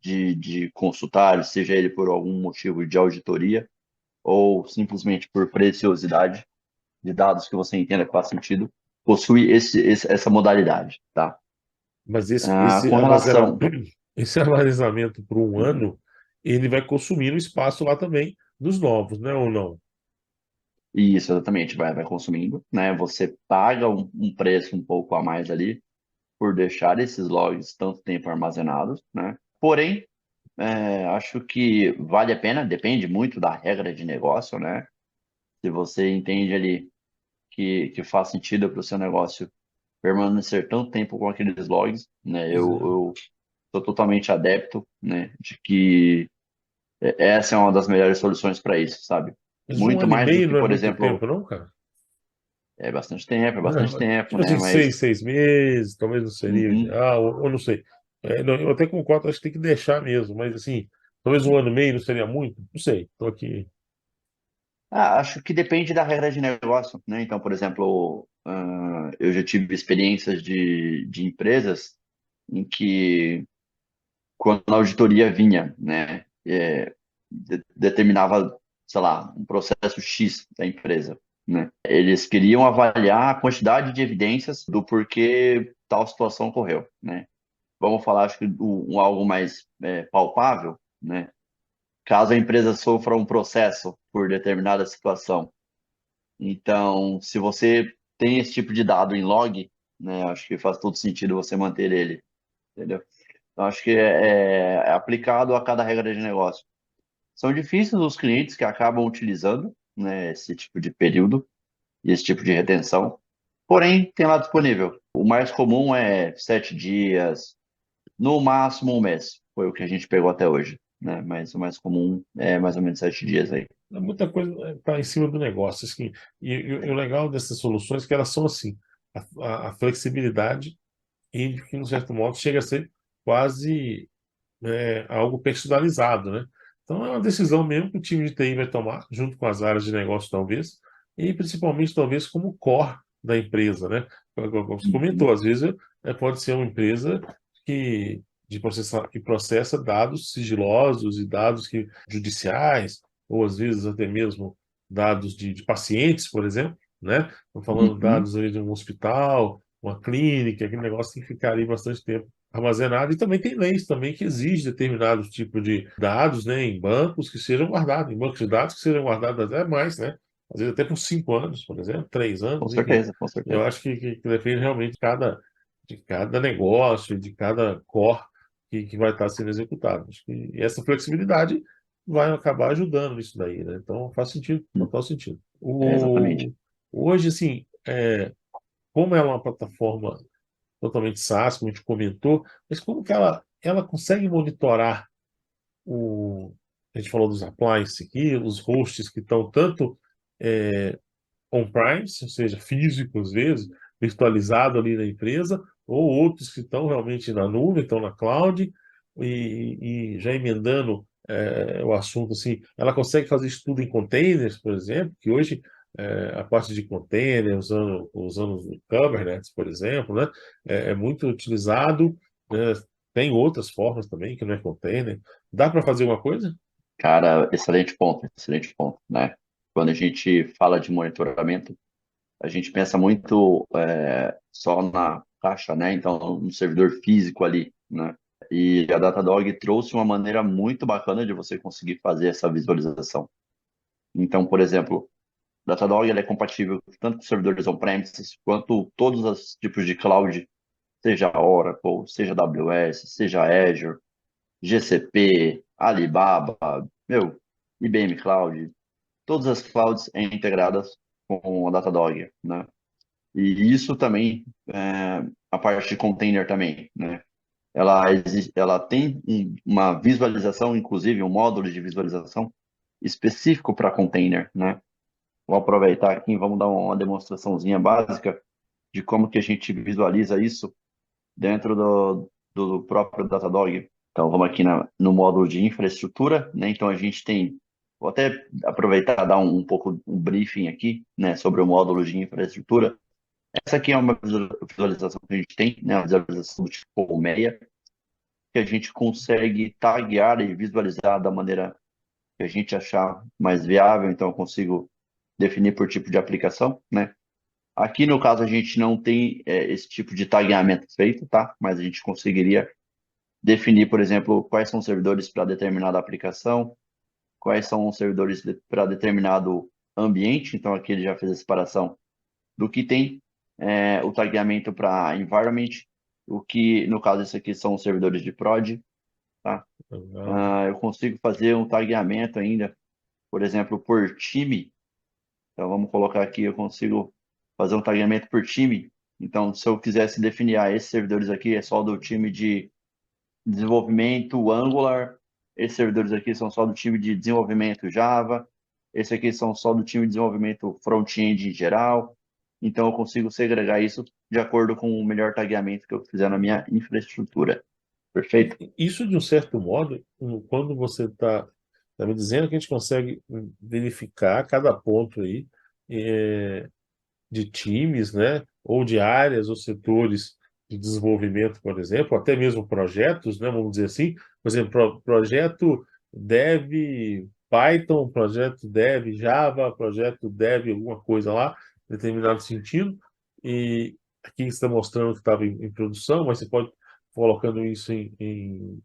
de consultar, seja ele por algum motivo de auditoria ou simplesmente por preciosidade de dados que você entenda que faz sentido. possui essa modalidade, tá? Mas esse Com relação... esse armazenamento por um Uhum. ano, ele vai consumir o espaço lá também dos novos, né? Ou não? Isso, exatamente, vai consumindo, né? Você paga um preço um pouco a mais ali por deixar esses logs tanto tempo armazenados, né? Porém, acho que vale a pena, depende muito da regra de negócio, né? Se você entende ali que faz sentido para o seu negócio permanecer tanto tempo com aqueles logs, né? Pois é. Eu sou totalmente adepto, né? De que essa é uma das melhores soluções para isso, sabe? Mas um Muito ano e mais do meio que, não é por muito exemplo, tempo, não, cara? é Né? bastante tempo, Tipo né? assim, Mas 6 meses, talvez não seria uhum. ideal, ou não sei. Não, eu até concordo, acho que tem que deixar mesmo, mas assim, talvez um ano e meio não seria muito? Não sei, estou aqui. Acho que depende da regra de negócio, né? Então, por exemplo, eu já tive experiências de empresas em que, quando a auditoria vinha, né, determinava, sei lá, um processo X da empresa, né? Eles queriam avaliar a quantidade de evidências do porquê tal situação ocorreu, né? Vamos falar, acho que algo mais palpável, né? Caso a empresa sofra um processo por determinada situação. Então, se você tem esse tipo de dado em log, né, acho que faz todo sentido você manter ele, entendeu? Então, acho que é aplicado a cada regra de negócio. São difíceis os clientes que acabam utilizando, né, esse tipo de período e esse tipo de retenção, porém, tem lá disponível. O mais comum é 7 dias, no máximo um mês, foi o que a gente pegou até hoje, né? Mas o mais comum é mais ou menos 7 dias aí. Muita coisa está em cima do negócio. Assim, e o legal dessas soluções é que elas são assim, a flexibilidade e que, de certo modo, chega a ser quase algo personalizado, né? Então é uma decisão mesmo que o time de TI vai tomar, junto com as áreas de negócio, talvez, e principalmente, talvez, como core da empresa, né? Como você Uhum, comentou, às vezes pode ser uma empresa que processa dados sigilosos e dados judiciais, ou às vezes até mesmo dados de pacientes, por exemplo, né? Estamos falando de uhum. dados ali de um hospital, uma clínica, aquele negócio tem que ficar ali bastante tempo armazenado, e também tem leis também que exigem determinados tipos de dados, né, em bancos que sejam guardados, em bancos de dados que sejam guardados até mais, né, às vezes até por 5 anos, por exemplo, 3 anos, enfim. Com Eu certeza. acho que depende realmente de cada negócio, de cada core que vai estar sendo executado. Acho que essa flexibilidade vai acabar ajudando nisso daí, né? Então faz sentido, total sentido. Exatamente. Hoje, assim, como ela é uma plataforma totalmente SaaS, como a gente comentou, mas como que ela consegue monitorar a gente falou dos appliances aqui, os hosts que estão tanto on-premise, ou seja, físicos às vezes, virtualizado ali na empresa, ou outros que estão realmente na nuvem, estão na cloud, e já emendando o assunto assim, ela consegue fazer isso tudo em containers, por exemplo, que hoje a parte de container, usando o Kubernetes, por exemplo, né, é muito utilizado, né, tem outras formas também, que não é container. Dá para fazer uma coisa? Cara, excelente ponto, né? Quando a gente fala de monitoramento, a gente pensa muito só na caixa, né? Então, no servidor físico ali, né? E a Datadog trouxe uma maneira muito bacana de você conseguir fazer essa visualização. Então, por exemplo, Datadog ela é compatível tanto com servidores on-premises quanto todos os tipos de cloud, seja Oracle, seja AWS, seja Azure, GCP, Alibaba, meu, IBM Cloud, todas as clouds integradas com a Datadog, né? E isso também, a parte de container também, né? Ela tem uma visualização, inclusive um módulo de visualização específico para container, né? Vou aproveitar aqui e vamos dar uma demonstraçãozinha básica de como que a gente visualiza isso dentro do próprio Datadog. Então, vamos aqui no módulo de infraestrutura, né? Então, a gente tem, vou até aproveitar e dar um pouco um briefing aqui, né, sobre o módulo de infraestrutura. Essa aqui é uma visualização que a gente tem, né, uma visualização do tipo colmeia, que a gente consegue taguear e visualizar da maneira que a gente achar mais viável. Então, eu consigo definir por tipo de aplicação, né? Aqui no caso a gente não tem esse tipo de tagueamento feito, tá? Mas a gente conseguiria definir, por exemplo, quais são os servidores para determinada aplicação, quais são os servidores para determinado ambiente. Então aqui ele já fez a separação do que tem o tagueamento para environment, o que no caso esse aqui são os servidores de prod, tá? Legal. Eu consigo fazer um tagueamento ainda, por exemplo, por time. Então vamos colocar aqui, eu consigo fazer um tagueamento por time. Então, se eu quisesse definir, esses servidores aqui é só do time de desenvolvimento Angular, esses servidores aqui são só do time de desenvolvimento Java, esses aqui são só do time de desenvolvimento front-end em geral. Então, eu consigo segregar isso de acordo com o melhor tagueamento que eu fizer na minha infraestrutura. Perfeito? Isso, de um certo modo, quando você está me dizendo que a gente consegue verificar cada ponto aí eh, de times, né, ou de áreas ou setores de desenvolvimento, por exemplo, até mesmo projetos, né, vamos dizer assim, por exemplo, projeto Dev Python, projeto Dev Java, projeto Dev alguma coisa lá, em determinado sentido, e aqui está mostrando que estava em produção, mas você pode colocando isso em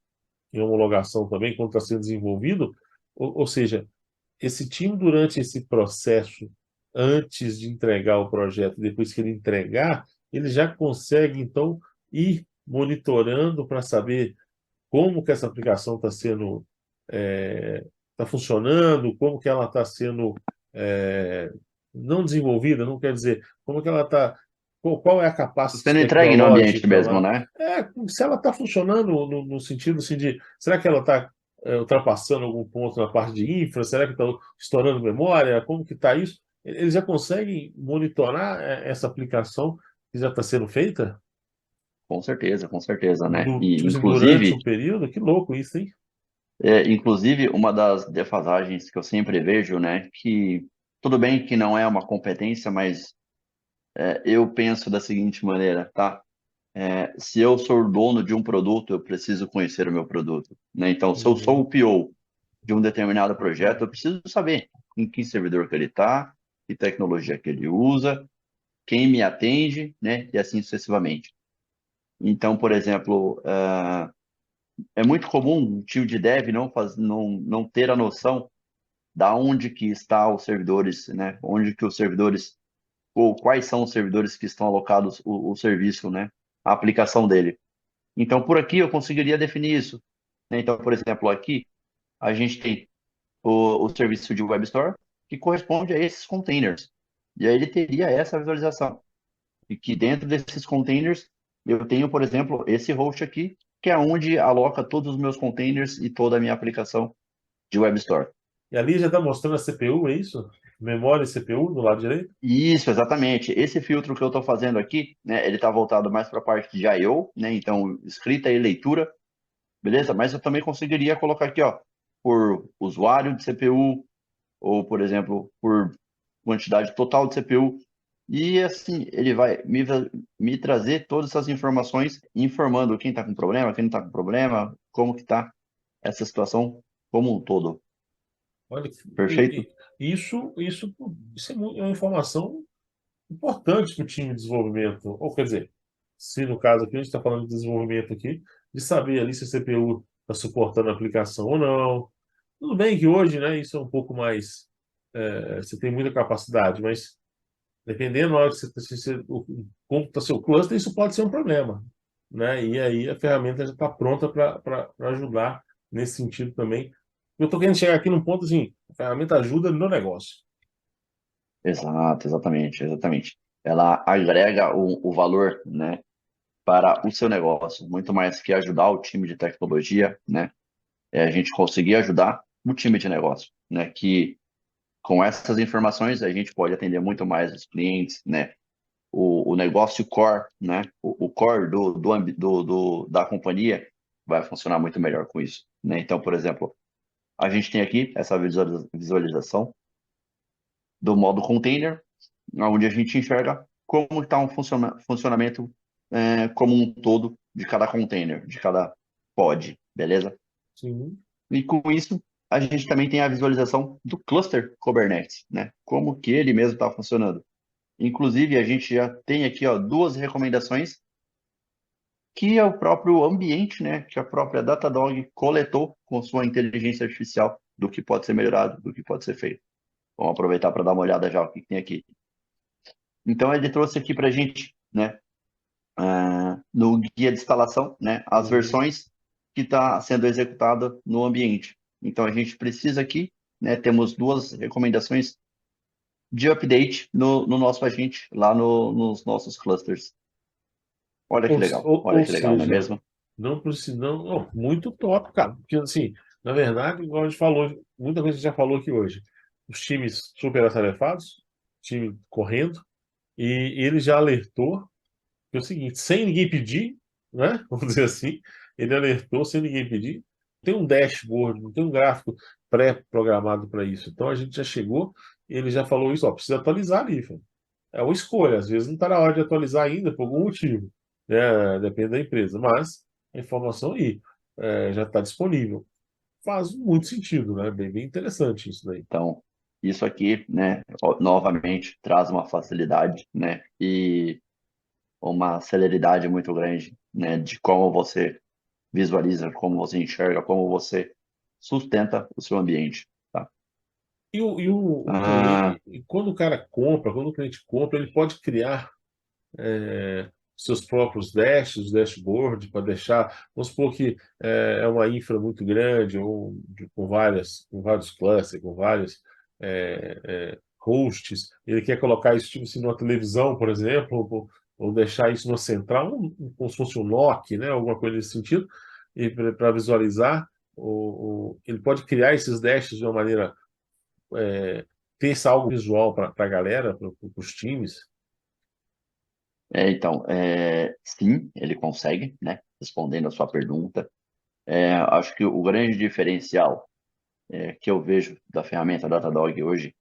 homologação também, quando está sendo desenvolvido, ou seja, esse time, durante esse processo, antes de entregar o projeto, depois que ele entregar, ele já consegue, então, ir monitorando para saber como que essa aplicação está sendo, está funcionando, como que ela está sendo, é, não desenvolvida, não quer dizer, como que ela está, qual é a capacidade Sendo entregue no ambiente tecnológica mesmo, lá, né? se ela está funcionando no sentido assim de, será que ela está ultrapassando algum ponto na parte de infra, será que está estourando memória, como que está isso? Eles já conseguem monitorar essa aplicação que já está sendo feita? Com certeza, né? E Tipo assim, durante inclusive, um período? Que louco isso, hein? inclusive uma das defasagens que eu sempre vejo, né, que tudo bem que não é uma competência, mas eu penso da seguinte maneira, tá? Se eu sou o dono de um produto, eu preciso conhecer o meu produto, né? Então, se eu sou o Uhum. PO de um determinado projeto, eu preciso saber em que servidor que ele está, que tecnologia que ele usa, quem me atende, né? E assim sucessivamente. Então, por exemplo, é muito comum um time de dev não ter a noção da onde que está os servidores, né? Onde que os servidores, ou quais são os servidores que estão alocados o serviço, né? A aplicação dele. Então, por aqui eu conseguiria definir isso, né? Então, por exemplo, aqui a gente tem o serviço de Web Store que corresponde a esses containers. E aí ele teria essa visualização. E que dentro desses containers eu tenho, por exemplo, esse host aqui, que é onde aloca todos os meus containers e toda a minha aplicação de Web Store. E ali já está mostrando a CPU, é isso? Memória e CPU do lado direito? Isso, exatamente. Esse filtro que eu estou fazendo aqui, né, ele está voltado mais para a parte de I/O, né, então escrita e leitura, beleza? Mas eu também conseguiria colocar aqui, ó, por usuário de CPU, ou, por exemplo, por quantidade total de CPU. E assim, ele vai me trazer todas essas informações, informando quem está com problema, quem não está com problema, como que está essa situação como um todo. Olha, Perfeito? isso é uma informação importante para o time de desenvolvimento. Ou quer dizer, se no caso aqui a gente está falando de desenvolvimento aqui, de saber ali se a CPU está suportando a aplicação ou não. Tudo bem que hoje, né, isso é um pouco mais. Você tem muita capacidade, mas dependendo da hora que como está seu cluster, isso pode ser um problema, né? E aí a ferramenta já está pronta para ajudar nesse sentido também. Eu estou querendo chegar aqui num ponto assim, a ferramenta ajuda no negócio. Exato, exatamente, exatamente. Ela agrega o valor, né, para o seu negócio, muito mais que ajudar o time de tecnologia, né? É a gente conseguir ajudar o time de negócio, né? Que com essas informações a gente pode atender muito mais os clientes, né? O negócio core, né? O core da companhia vai funcionar muito melhor com isso, né? Então, por exemplo, a gente tem aqui essa visualização do modo container, onde a gente enxerga como está um funcionamento como um todo de cada container, de cada pod, beleza? Sim. E com isso, a gente também tem a visualização do cluster Kubernetes, né? Como que ele mesmo está funcionando. Inclusive, a gente já tem aqui, ó, duas recomendações que é o próprio ambiente, né, que a própria Datadog coletou com sua inteligência artificial do que pode ser melhorado, do que pode ser feito. Vamos aproveitar para dar uma olhada já o que tem aqui. Então, ele trouxe aqui para a gente, né, no guia de instalação, né, as Uhum. versões que está sendo executada no ambiente. Então, a gente precisa aqui, né, temos duas recomendações de update no nosso agente, lá nos nossos clusters. Ou Olha que legal, não é seja, mesmo? não precisa, não, muito top, cara. Porque, assim, na verdade, igual a gente falou, muita coisa que a gente já falou aqui hoje. Os times super atarefados, time correndo, e ele já alertou que é o seguinte, sem ninguém pedir, né? Vamos dizer assim, ele alertou sem ninguém pedir. Tem um dashboard, não tem um gráfico pré-programado para isso. Então a gente já chegou, e ele já falou isso, ó, precisa atualizar ali, filho. É uma escolha, às vezes não está na hora de atualizar ainda por algum motivo, né? Depende da empresa, mas a informação aí já está disponível. Faz muito sentido, né? Bem interessante isso daí. Então, isso aqui, né, novamente traz uma facilidade, né, e uma celeridade muito grande, né, de como você visualiza, como você enxerga, como você sustenta o seu ambiente, tá? O Ah, cliente, quando o cara compra, quando o cliente compra, ele pode criar seus próprios dashboard, para deixar. Vamos supor que é uma infra muito grande, ou com vários clusters, com vários hosts. Ele quer colocar isso tipo assim, numa televisão, por exemplo, ou deixar isso numa central, como se fosse um NOC, né? Alguma coisa nesse sentido, e para visualizar. Ele pode criar esses dashes de uma maneira, ter esse algo visual para a galera, para os times. então, sim, ele consegue, né, respondendo a sua pergunta. Acho que o grande diferencial que eu vejo da ferramenta Datadog hoje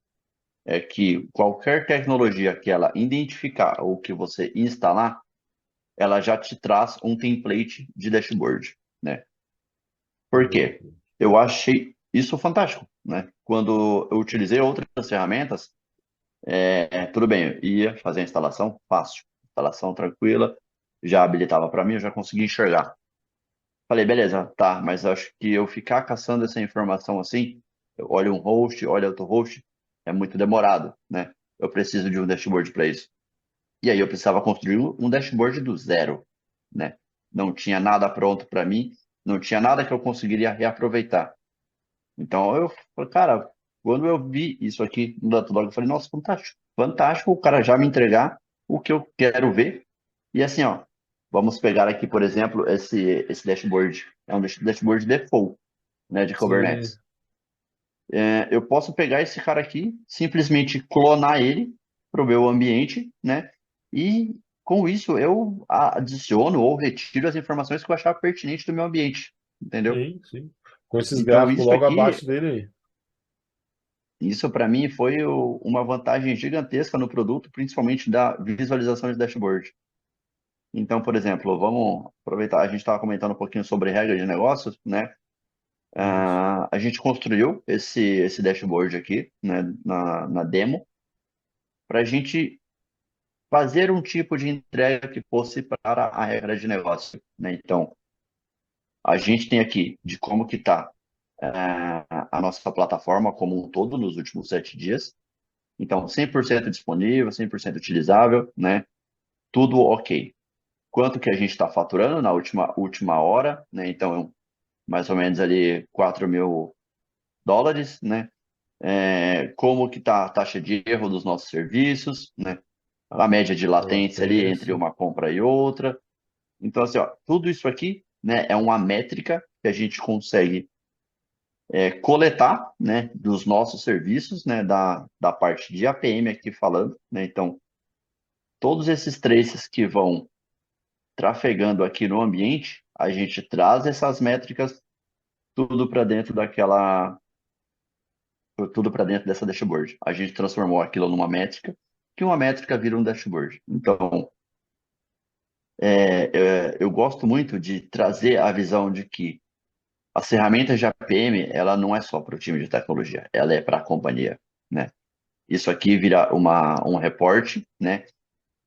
é que qualquer tecnologia que ela identificar ou que você instalar, ela já te traz um template de dashboard, né? Por quê? Eu achei isso fantástico, né? Quando eu utilizei outras ferramentas, tudo bem, eu ia fazer a instalação fácil, instalação tranquila, já habilitava para mim, eu já conseguia enxergar. Falei, beleza, tá, mas acho que eu ficar caçando essa informação assim, eu olho um host, olho outro host, é muito demorado, né? Eu preciso de um dashboard para isso. E aí eu precisava construir um dashboard do zero, né? Não tinha nada pronto para mim, não tinha nada que eu conseguiria reaproveitar. Então eu falei, cara, quando eu vi isso aqui no Datadog, eu falei, nossa, fantástico, fantástico o cara já me entregar o que eu quero ver. E assim, ó, vamos pegar aqui, por exemplo, esse dashboard. É um dashboard default, né, de Sim. Kubernetes. Eu posso pegar esse cara aqui, simplesmente clonar ele para o meu ambiente, né? E com isso eu adiciono ou retiro as informações que eu achar pertinente do meu ambiente, entendeu? Sim, sim. Com esses Então gráficos logo abaixo dele aí. isso para mim foi uma vantagem gigantesca no produto, principalmente da visualização de dashboard. Então, por exemplo, vamos aproveitar, a gente estava comentando um pouquinho sobre regra de negócios, né? Isso. A gente construiu esse dashboard aqui, né, na demo, para a gente fazer um tipo de entrega que fosse para a regra de negócio, né? Então, a gente tem aqui de como que está a nossa plataforma como um todo nos últimos 7 dias. Então, 100% disponível, 100% utilizável, né? Tudo ok. Quanto que a gente está faturando na última hora, né? Então, mais ou menos ali US$ 4.000, né? Como que está a taxa de erro dos nossos serviços, né? A média de A latência ali entre latência. uma compra e outra. Então, assim, ó, tudo isso aqui, né, é uma métrica que a gente consegue coletar, né, dos nossos serviços, né, da parte de APM aqui falando, né? Então, todos esses traces que vão trafegando aqui no ambiente, a gente traz essas métricas tudo para dentro tudo para dentro dessa dashboard. A gente transformou aquilo numa métrica, que uma métrica vira um dashboard. Então, eu gosto muito de trazer a visão de que as ferramentas de APM, ela não é só para o time de tecnologia, ela é para a companhia, né? isso aqui vira um reporte, né?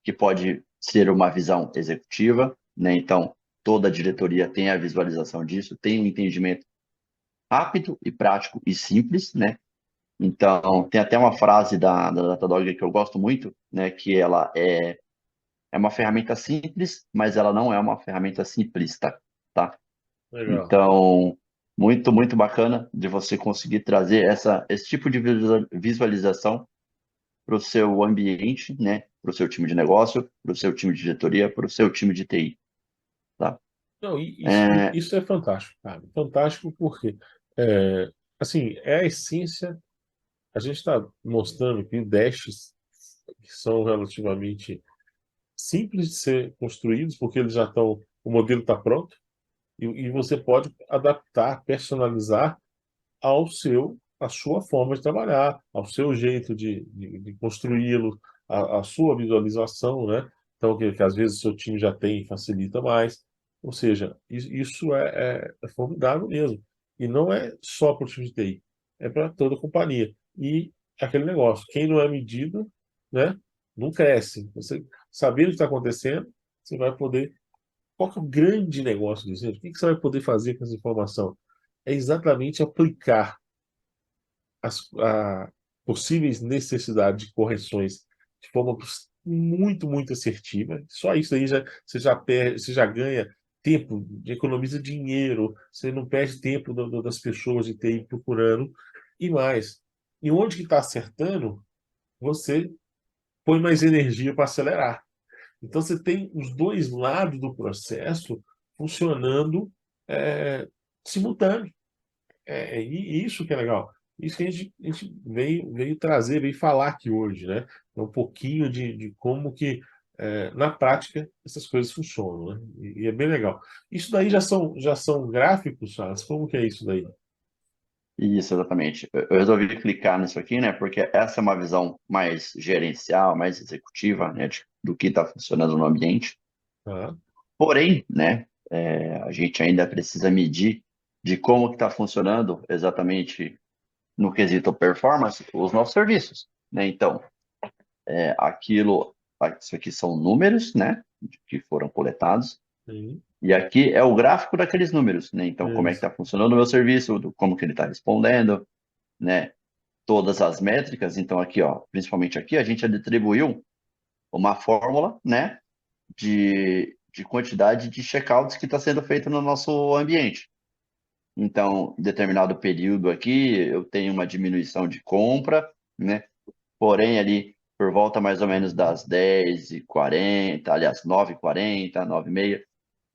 Que pode ser uma visão executiva, né? Então, toda a diretoria tem a visualização disso, tem um entendimento rápido e prático e simples, né? Então, tem até uma frase da Datadog que eu gosto muito, né? Que ela é uma ferramenta simples, mas ela não é uma ferramenta simplista, tá? Legal. Então, muito bacana de você conseguir trazer esse tipo de visualização para o seu ambiente, né? Para o seu time de negócio, para o seu time de diretoria, para o seu time de TI, tá? Não, e É, isso é fantástico, cara. Fantástico porque, é, assim, é a essência. A gente está mostrando aqui dashes que são relativamente simples de ser construídos, porque eles já estão, o modelo está pronto, e você pode adaptar, personalizar à sua forma de trabalhar, ao seu jeito de construí-lo, a sua visualização, né? Então, que às vezes o seu time já tem, facilita mais. Ou seja, isso é formidável mesmo. E não é só para o time de TI, é para toda a companhia. E aquele negócio, quem não é medido, né, não cresce. Você sabendo o que está acontecendo, você vai poder. Qual que é o grande negócio disso? O que que você vai poder fazer com essa informação? É exatamente aplicar a possíveis necessidades de correções de forma muito assertiva. Só isso aí você já perde, você já ganha tempo, economiza dinheiro, você não perde tempo das pessoas de ter ido procurando e mais. E onde que está acertando, você põe mais energia para acelerar. Então você tem os dois lados do processo funcionando é, simultâneo. E isso que é legal. Isso que a gente veio trazer, veio falar aqui hoje, né? É um pouquinho de como que, na prática, essas coisas funcionam, né? E é bem legal. Isso daí já são gráficos, Charles? Como que é isso daí? isso, exatamente. Eu resolvi clicar nisso aqui, né? Porque essa é uma visão mais gerencial, mais executiva, né? Do que está funcionando no ambiente. Tá? Porém, né? A gente ainda precisa medir de como que está funcionando exatamente no quesito performance os nossos serviços, né? Então, isso aqui são números, né? Que foram coletados. Sim, E aqui é o gráfico daqueles números, né? Então, como é que isso. está funcionando o meu serviço, como que ele está respondendo, né? Todas as métricas. Então, aqui, ó, principalmente aqui, a gente atribuiu uma fórmula, né? De quantidade de checkouts que está sendo feito no nosso ambiente. Então, em determinado período aqui, eu tenho uma diminuição de compra, né? Porém, ali, por volta mais ou menos das 10h40, aliás, 9h40, 9h30,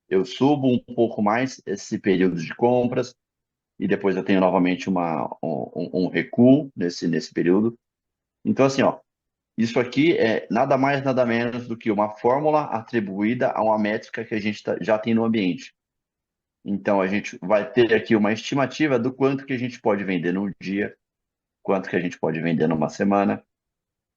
eu subo um pouco mais esse período de compras e depois eu tenho novamente um recuo nesse período. Então, assim, ó, isso aqui é nada mais, nada menos do que uma fórmula atribuída a uma métrica que a gente já tem no ambiente. Então, a gente vai ter aqui uma estimativa do quanto que a gente pode vender num dia, quanto que a gente pode vender numa semana,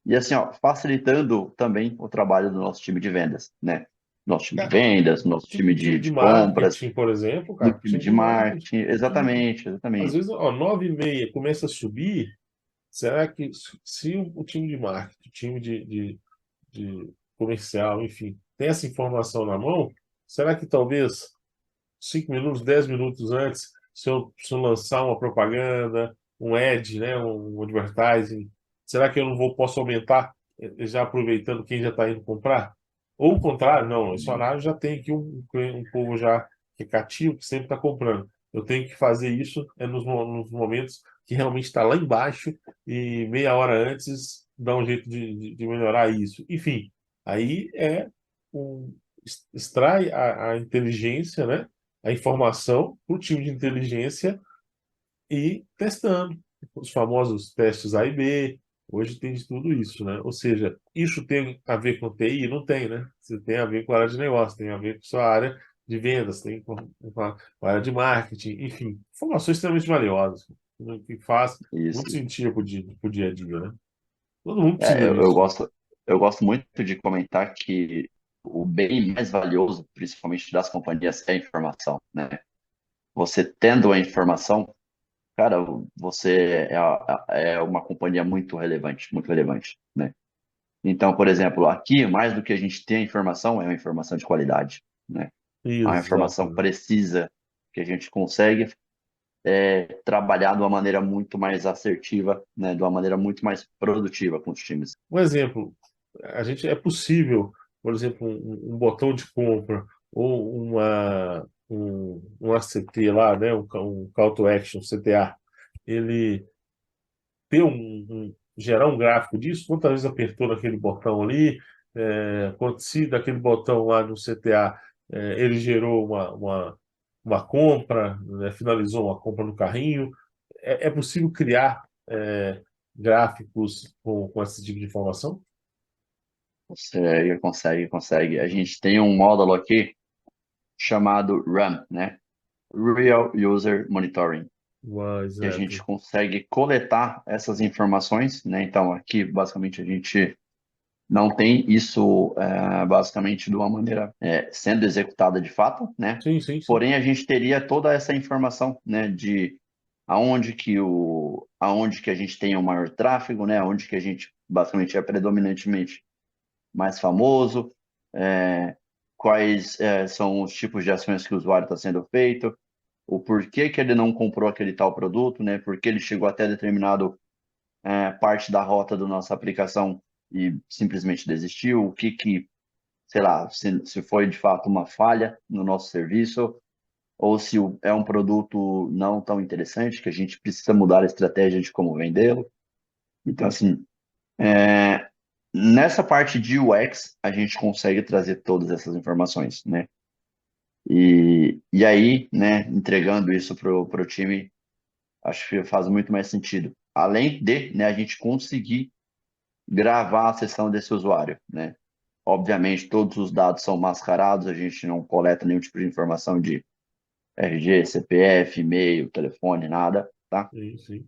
e assim, ó, facilitando também o trabalho do nosso time de vendas, né? Nosso time de Cara, vendas, nosso time time de de compras, marketing, por exemplo, do cara, time time de de marketing, marketing, time, exatamente, às exatamente. vezes, ó, 9h30 começa a subir. Será que se o time de marketing, o time de comercial, enfim, tem essa informação na mão, será que talvez 5 minutos, 10 minutos antes, se eu lançar uma propaganda, um ad, né, um advertising, será que eu não posso aumentar, já aproveitando quem já está indo comprar? Ou o contrário, não, esse horário já tem aqui um povo já que é cativo, que sempre está comprando. Eu tenho que fazer isso nos momentos que realmente está lá embaixo e meia hora antes dá um jeito de melhorar isso. Enfim, aí um, extrai a inteligência, né? A informação para o time de inteligência e testando. Os famosos testes A e B. Hoje tem de tudo isso, né? Ou seja, isso tem a ver com TI? Não tem, né? Você tem a ver com a área de negócio, tem a ver com a sua área de vendas, tem com a área de marketing, enfim, informações extremamente valiosas, né, que faz muito Isso. sentido para o dia a dia, né? Todo mundo É, precisa disso. eu gosto muito de comentar que o bem mais valioso, principalmente das companhias, é a informação, né? Você tendo a informação, cara, você é uma companhia muito relevante, né? Então, por exemplo, aqui, mais do que a gente tem informação, é uma informação de qualidade, né? É uma informação Exato. precisa que a gente consegue trabalhar de uma maneira muito mais assertiva, né? De uma maneira muito mais produtiva com os times. Um exemplo, a gente é possível, por exemplo, um botão de compra ou um ACT lá, né, um Call to Action, CTA, ele ter gerar um gráfico disso, quantas vezes apertou naquele botão ali, se daquele botão lá no CTA ele gerou uma compra, né, finalizou uma compra no carrinho. É possível criar gráficos com esse tipo de informação? Consegue. A gente tem um módulo aqui chamado RAM, né? Real User Monitoring, que a gente Exato. consegue coletar essas informações, né? Então, aqui, basicamente, a gente não tem isso, basicamente, de uma maneira sendo executada de fato, né? Sim, sim, sim. Porém, a gente teria toda essa informação, né? De aonde que a gente tem o maior tráfego, né? Aonde que a gente, basicamente, é predominantemente mais famoso, quais são os tipos de ações que o usuário está sendo feito, o porquê que ele não comprou aquele tal produto, né? Porque ele chegou até determinado parte da rota da nossa aplicação e simplesmente desistiu, sei lá, se foi de fato uma falha no nosso serviço, ou se é um produto não tão interessante, que a gente precisa mudar a estratégia de como vendê-lo. Então, assim, é, nessa parte de UX, a gente consegue trazer todas essas informações, né? E aí, né, entregando isso pro time, acho que faz muito mais sentido. Além de, né, a gente conseguir gravar a sessão desse usuário, né? Obviamente, todos os dados são mascarados, a gente não coleta nenhum tipo de informação de RG, CPF, e-mail, telefone, nada, tá? Sim, sim.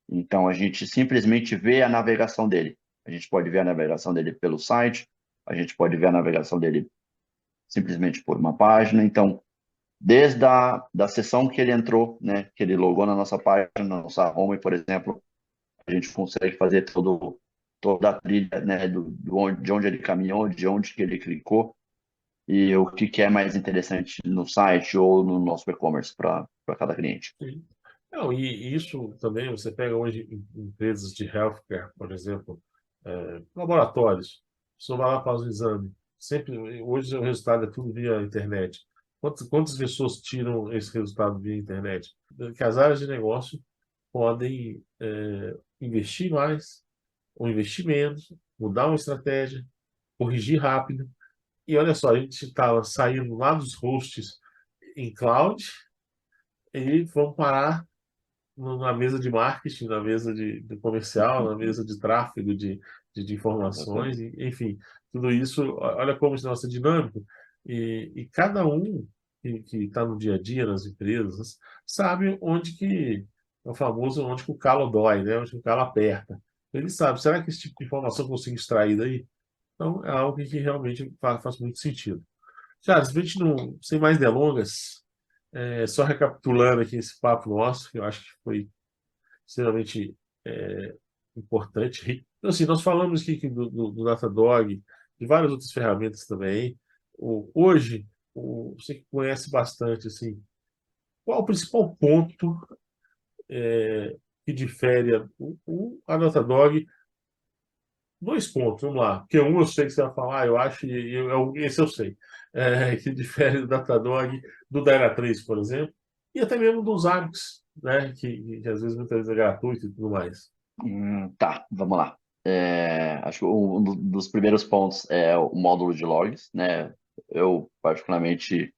Então, a gente simplesmente vê a navegação dele. A gente pode ver a navegação dele pelo site, a gente pode ver a navegação dele simplesmente por uma página. Então, desde da sessão que ele entrou, né, que ele logou na nossa página, na nossa home, por exemplo, a gente consegue fazer toda a trilha, né, de onde ele caminhou, de onde que ele clicou e o que é mais interessante no site ou no nosso e-commerce para cada cliente. Sim. Não, e isso também, você pega hoje empresas de healthcare, por exemplo, laboratórios, a pessoa vai lá faz o exame. Sempre, hoje o resultado é tudo via internet. Quantas pessoas tiram esse resultado via internet? Que as áreas de negócio podem investir mais ou investir menos, mudar uma estratégia, corrigir rápido. E olha só, a gente estava saindo lá dos hosts em cloud e vamos parar na mesa de marketing, na mesa de comercial, na mesa de tráfego de informações, Exatamente. enfim, tudo isso, olha como isso é dinâmico. E cada um que está no dia a dia nas empresas sabe onde que é o famoso onde que o calo dói, né? Onde que o calo aperta. Ele sabe, será que esse tipo de informação eu consigo extrair daí? Então, é algo que realmente faz muito sentido. Charles, pra gente não, sem mais delongas, só recapitulando aqui esse papo nosso, que eu acho que foi extremamente importante. Então, assim, nós falamos aqui do Datadog, de várias outras ferramentas também. Hoje, você que conhece bastante, assim, qual o principal ponto que difere a Datadog? Dois pontos, vamos lá. Porque um eu sei que você vai falar, eu acho, esse eu sei. Que difere do Datadog do Dynatrace, por exemplo, e até mesmo dos ARCs, né? Que às vezes muitas vezes é gratuito e tudo mais. Tá, vamos lá. Acho que dos primeiros pontos é o módulo de logs, né? Eu, particularmente,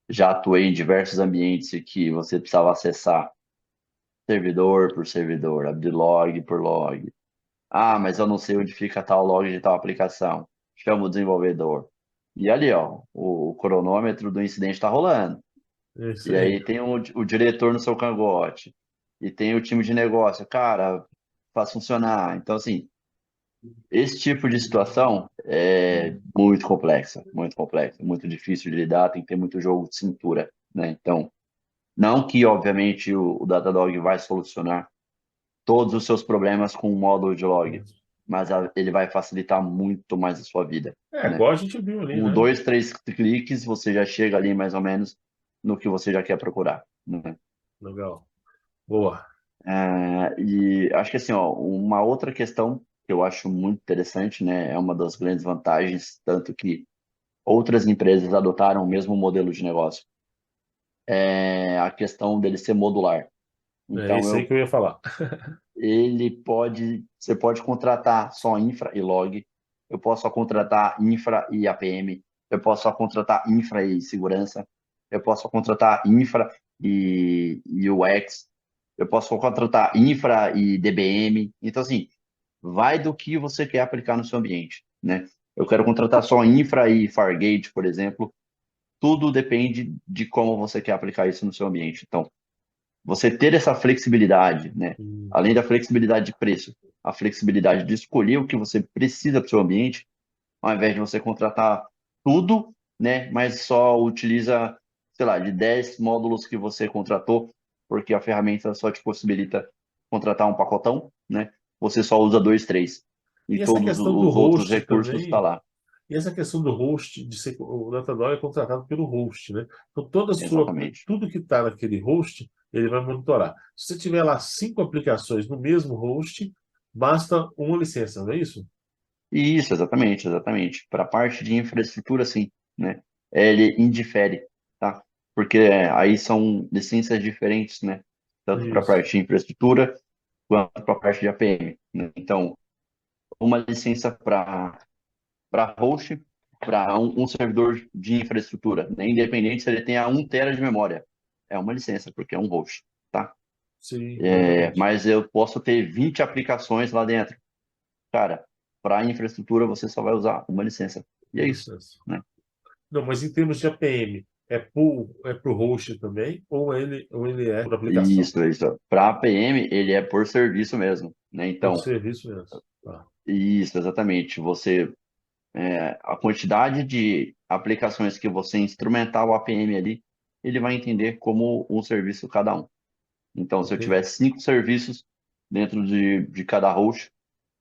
já atuei em diversos ambientes em que você precisava acessar servidor por servidor, abrir log por log. Ah, mas eu não sei onde fica tal log de tal aplicação. Chama o desenvolvedor. E ali, ó, o cronômetro do incidente está rolando. É isso E aí. aí tem o diretor no seu cangote. E tem o time de negócio. Cara, faz funcionar. Então, assim, esse tipo de situação é muito complexa, muito difícil de lidar, tem que ter muito jogo de cintura, né? Então, Não que, obviamente, o Datadog vai solucionar todos os seus problemas com um módulo de log, mas ele vai facilitar muito mais a sua vida, né? Igual a gente viu ali, Com né? 2, 3 cliques, você já chega ali mais ou menos no que você já quer procurar, né? Legal. Boa. E acho que assim, ó, uma outra questão que eu acho muito interessante, né, é uma das grandes vantagens, tanto que outras empresas adotaram o mesmo modelo de negócio, é a questão dele ser modular. É Então, isso aí que eu ia falar. você pode contratar só infra e log, eu posso só contratar infra e APM, eu posso só contratar infra e segurança, eu posso só contratar infra e UX, eu posso só contratar infra e DBM. Então, assim, vai do que você quer aplicar no seu ambiente, né? Eu quero contratar só infra e Fargate, por exemplo. Tudo depende de como você quer aplicar isso no seu ambiente. Então, você ter essa flexibilidade, né? Além da flexibilidade de preço, a flexibilidade de escolher o que você precisa para o seu ambiente, ao invés de você contratar tudo, né? Mas só utiliza, sei lá, de 10 módulos que você contratou, porque a ferramenta só te possibilita contratar um pacotão, né? Você só usa dois, três. E E essa todos questão do os outros host recursos estão também, lá. e essa questão do host, de ser o Datadog é contratado pelo host, né? Então, Exatamente. tudo que está naquele host, ele vai monitorar. Se você tiver lá 5 aplicações no mesmo host, basta uma licença, não é isso? Isso, exatamente, exatamente. Para a parte de infraestrutura, sim, né? Ele indifere, tá? Porque aí são licenças diferentes, né? Tanto para a Isso. parte de infraestrutura quanto para a parte de APM, né? Então, uma licença para host, para um servidor de infraestrutura, né? Independente se ele tenha 1 TB de memória. É uma licença, porque é um host, tá? Sim, exatamente. Mas eu posso ter 20 aplicações lá dentro. Cara, para infraestrutura você só vai usar uma licença. E é Uma isso, licença. né? Não, mas em termos de APM, é pro host também, ou ele é por aplicação? Isso. Para APM, ele é por serviço mesmo, né? Por Então, serviço mesmo. Tá. isso, exatamente. A quantidade de aplicações que você instrumentar o APM ali, ele vai entender como um serviço cada um. Então, se eu tiver Entendi. 5 serviços dentro de cada host,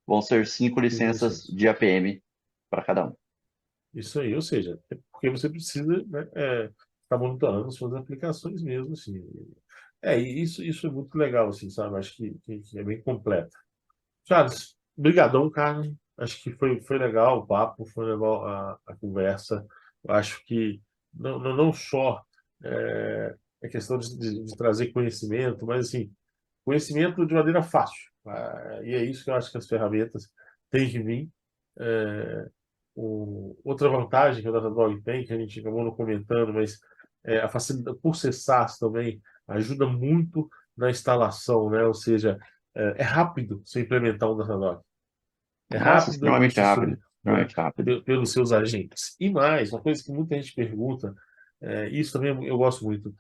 vão ser 5 licenças Licença. de APM para cada um. Isso aí, ou seja, é porque você precisa, né, estar monitorando suas aplicações mesmo, assim. E isso é muito legal, assim, sabe? Acho que é bem completo. Charles, brigadão, cara. Acho que foi legal o papo, foi legal a conversa. Eu acho que não só é questão de trazer conhecimento, mas, assim, conhecimento de maneira fácil. E é isso que eu acho que as ferramentas têm que vir. É, outra vantagem que o Datadog tem, que a gente acabou não comentando, mas a facilidade por ser SaaS também ajuda muito na instalação, né? Ou seja, é rápido você implementar um Datadog. É Nossa, rápido extremamente você rápido, subir, né? extremamente rápido. Pelos seus agentes. E mais, uma coisa que muita gente pergunta, isso também eu gosto muito,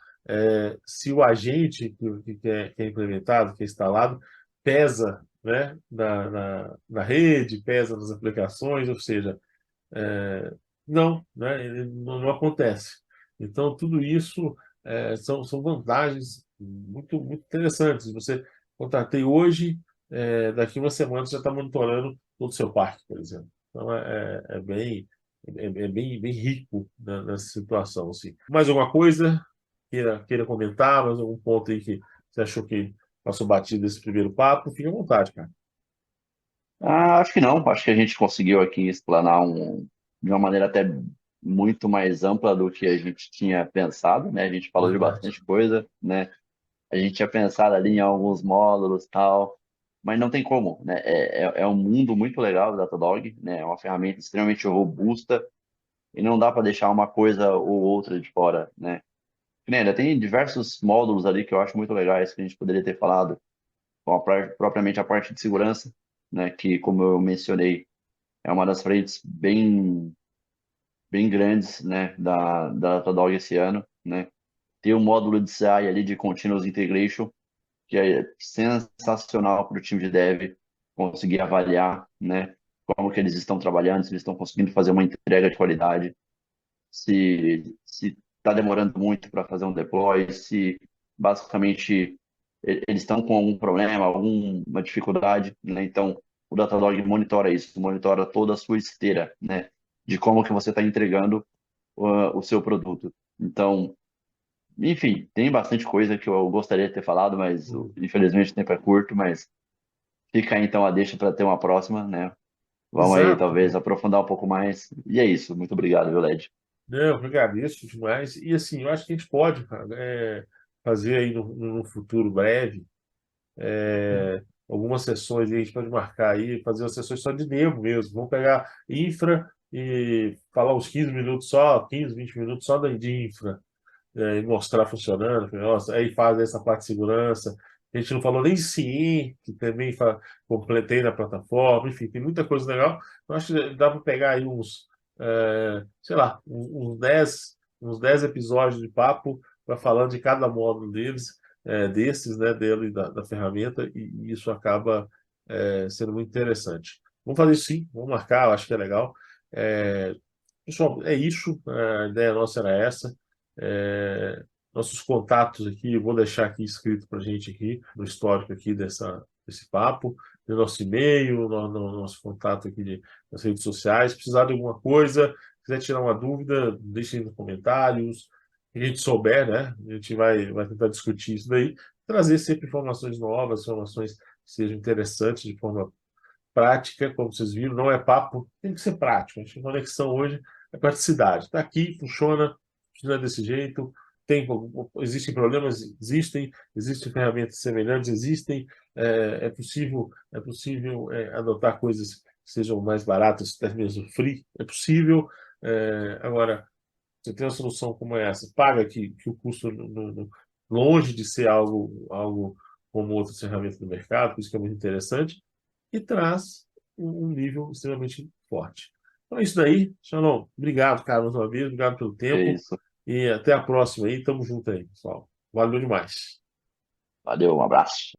se o agente que é implementado, que é instalado, pesa, né, na rede, pesa nas aplicações, ou seja, não, né? Ele não acontece. Então, tudo isso são vantagens muito interessantes. Você contratei hoje, daqui uma semana você já está monitorando todo o seu parque, por exemplo. Então, bem rico, né, nessa situação. Assim. Mais alguma coisa queira comentar? Mais algum ponto aí que você achou que passou batido esse primeiro papo? Fique à vontade, cara. Acho que não. Acho que a gente conseguiu aqui explanar de uma maneira até muito mais ampla do que a gente tinha pensado, né? A gente falou de Verdade. bastante coisa, né? A gente tinha pensado ali em alguns módulos tal, mas não tem como, né? É um mundo muito legal o Datadog, né? É uma ferramenta extremamente robusta e não dá para deixar uma coisa ou outra de fora, né? Que nem, ainda tem diversos módulos ali que eu acho muito legais que a gente poderia ter falado, como propriamente a parte de segurança, né? Que, como eu mencionei, é uma das frentes bem grandes, né, da Datadog esse ano, né? Tem um módulo de CI ali de Continuous Integration, que é sensacional para o time de dev conseguir avaliar, né, como que eles estão trabalhando, se eles estão conseguindo fazer uma entrega de qualidade, se está demorando muito para fazer um deploy, se basicamente eles estão com algum problema, alguma dificuldade, né? Então, o Datadog monitora isso, monitora toda a sua esteira, né? De como que você está entregando o seu produto. Então, enfim, tem bastante coisa que eu gostaria de ter falado, mas Uhum. infelizmente o tempo é curto, mas fica aí então a deixa para ter uma próxima, né? Vamos aí Exato. talvez aprofundar um pouco mais. E é isso. Muito obrigado, viu, Led? Não, eu que agradeço demais. E assim, eu acho que a gente pode, cara, fazer aí no futuro breve algumas sessões aí, a gente pode marcar aí, fazer umas sessões só de demo mesmo. Vamos pegar infra e falar uns 15 minutos só, 15, 20 minutos só de infra, e mostrar funcionando. Nossa, aí faz essa parte de segurança. A gente não falou nem CIEM, que também completei na plataforma. Enfim, tem muita coisa legal. Eu acho que dá para pegar aí sei lá, uns 10 episódios de papo para falando de cada módulo deles, desses, né, dele, da ferramenta, e isso acaba sendo muito interessante. Vamos fazer isso sim, vamos marcar, eu acho que é legal. É, Pessoal, é isso. A ideia nossa era essa. É, Nossos contatos aqui, eu vou deixar aqui escrito para a gente aqui, no histórico aqui desse papo, no nosso e-mail, no nosso contato aqui nas redes sociais. Precisar de alguma coisa, quiser tirar uma dúvida, deixe aí nos comentários. Que a gente souber, né? A gente vai tentar discutir isso daí, trazer sempre informações novas, informações que sejam interessantes de forma prática, como vocês viram, não é papo, tem que ser prático. A gente, conexão hoje é praticidade. Está aqui, funciona desse jeito. Existem problemas, existem ferramentas semelhantes, existem. É possível adotar coisas que sejam mais baratas, até mesmo free, é possível. Agora, você tem uma solução como essa, paga que o custo longe de ser algo como outras ferramentas do mercado, por isso que é muito interessante e traz um nível extremamente forte. Então é isso daí. Shalom. Obrigado, cara, mais uma vez. Obrigado pelo É tempo. isso. E até a próxima aí. Tamo junto aí, pessoal. Valeu demais. Valeu, um abraço.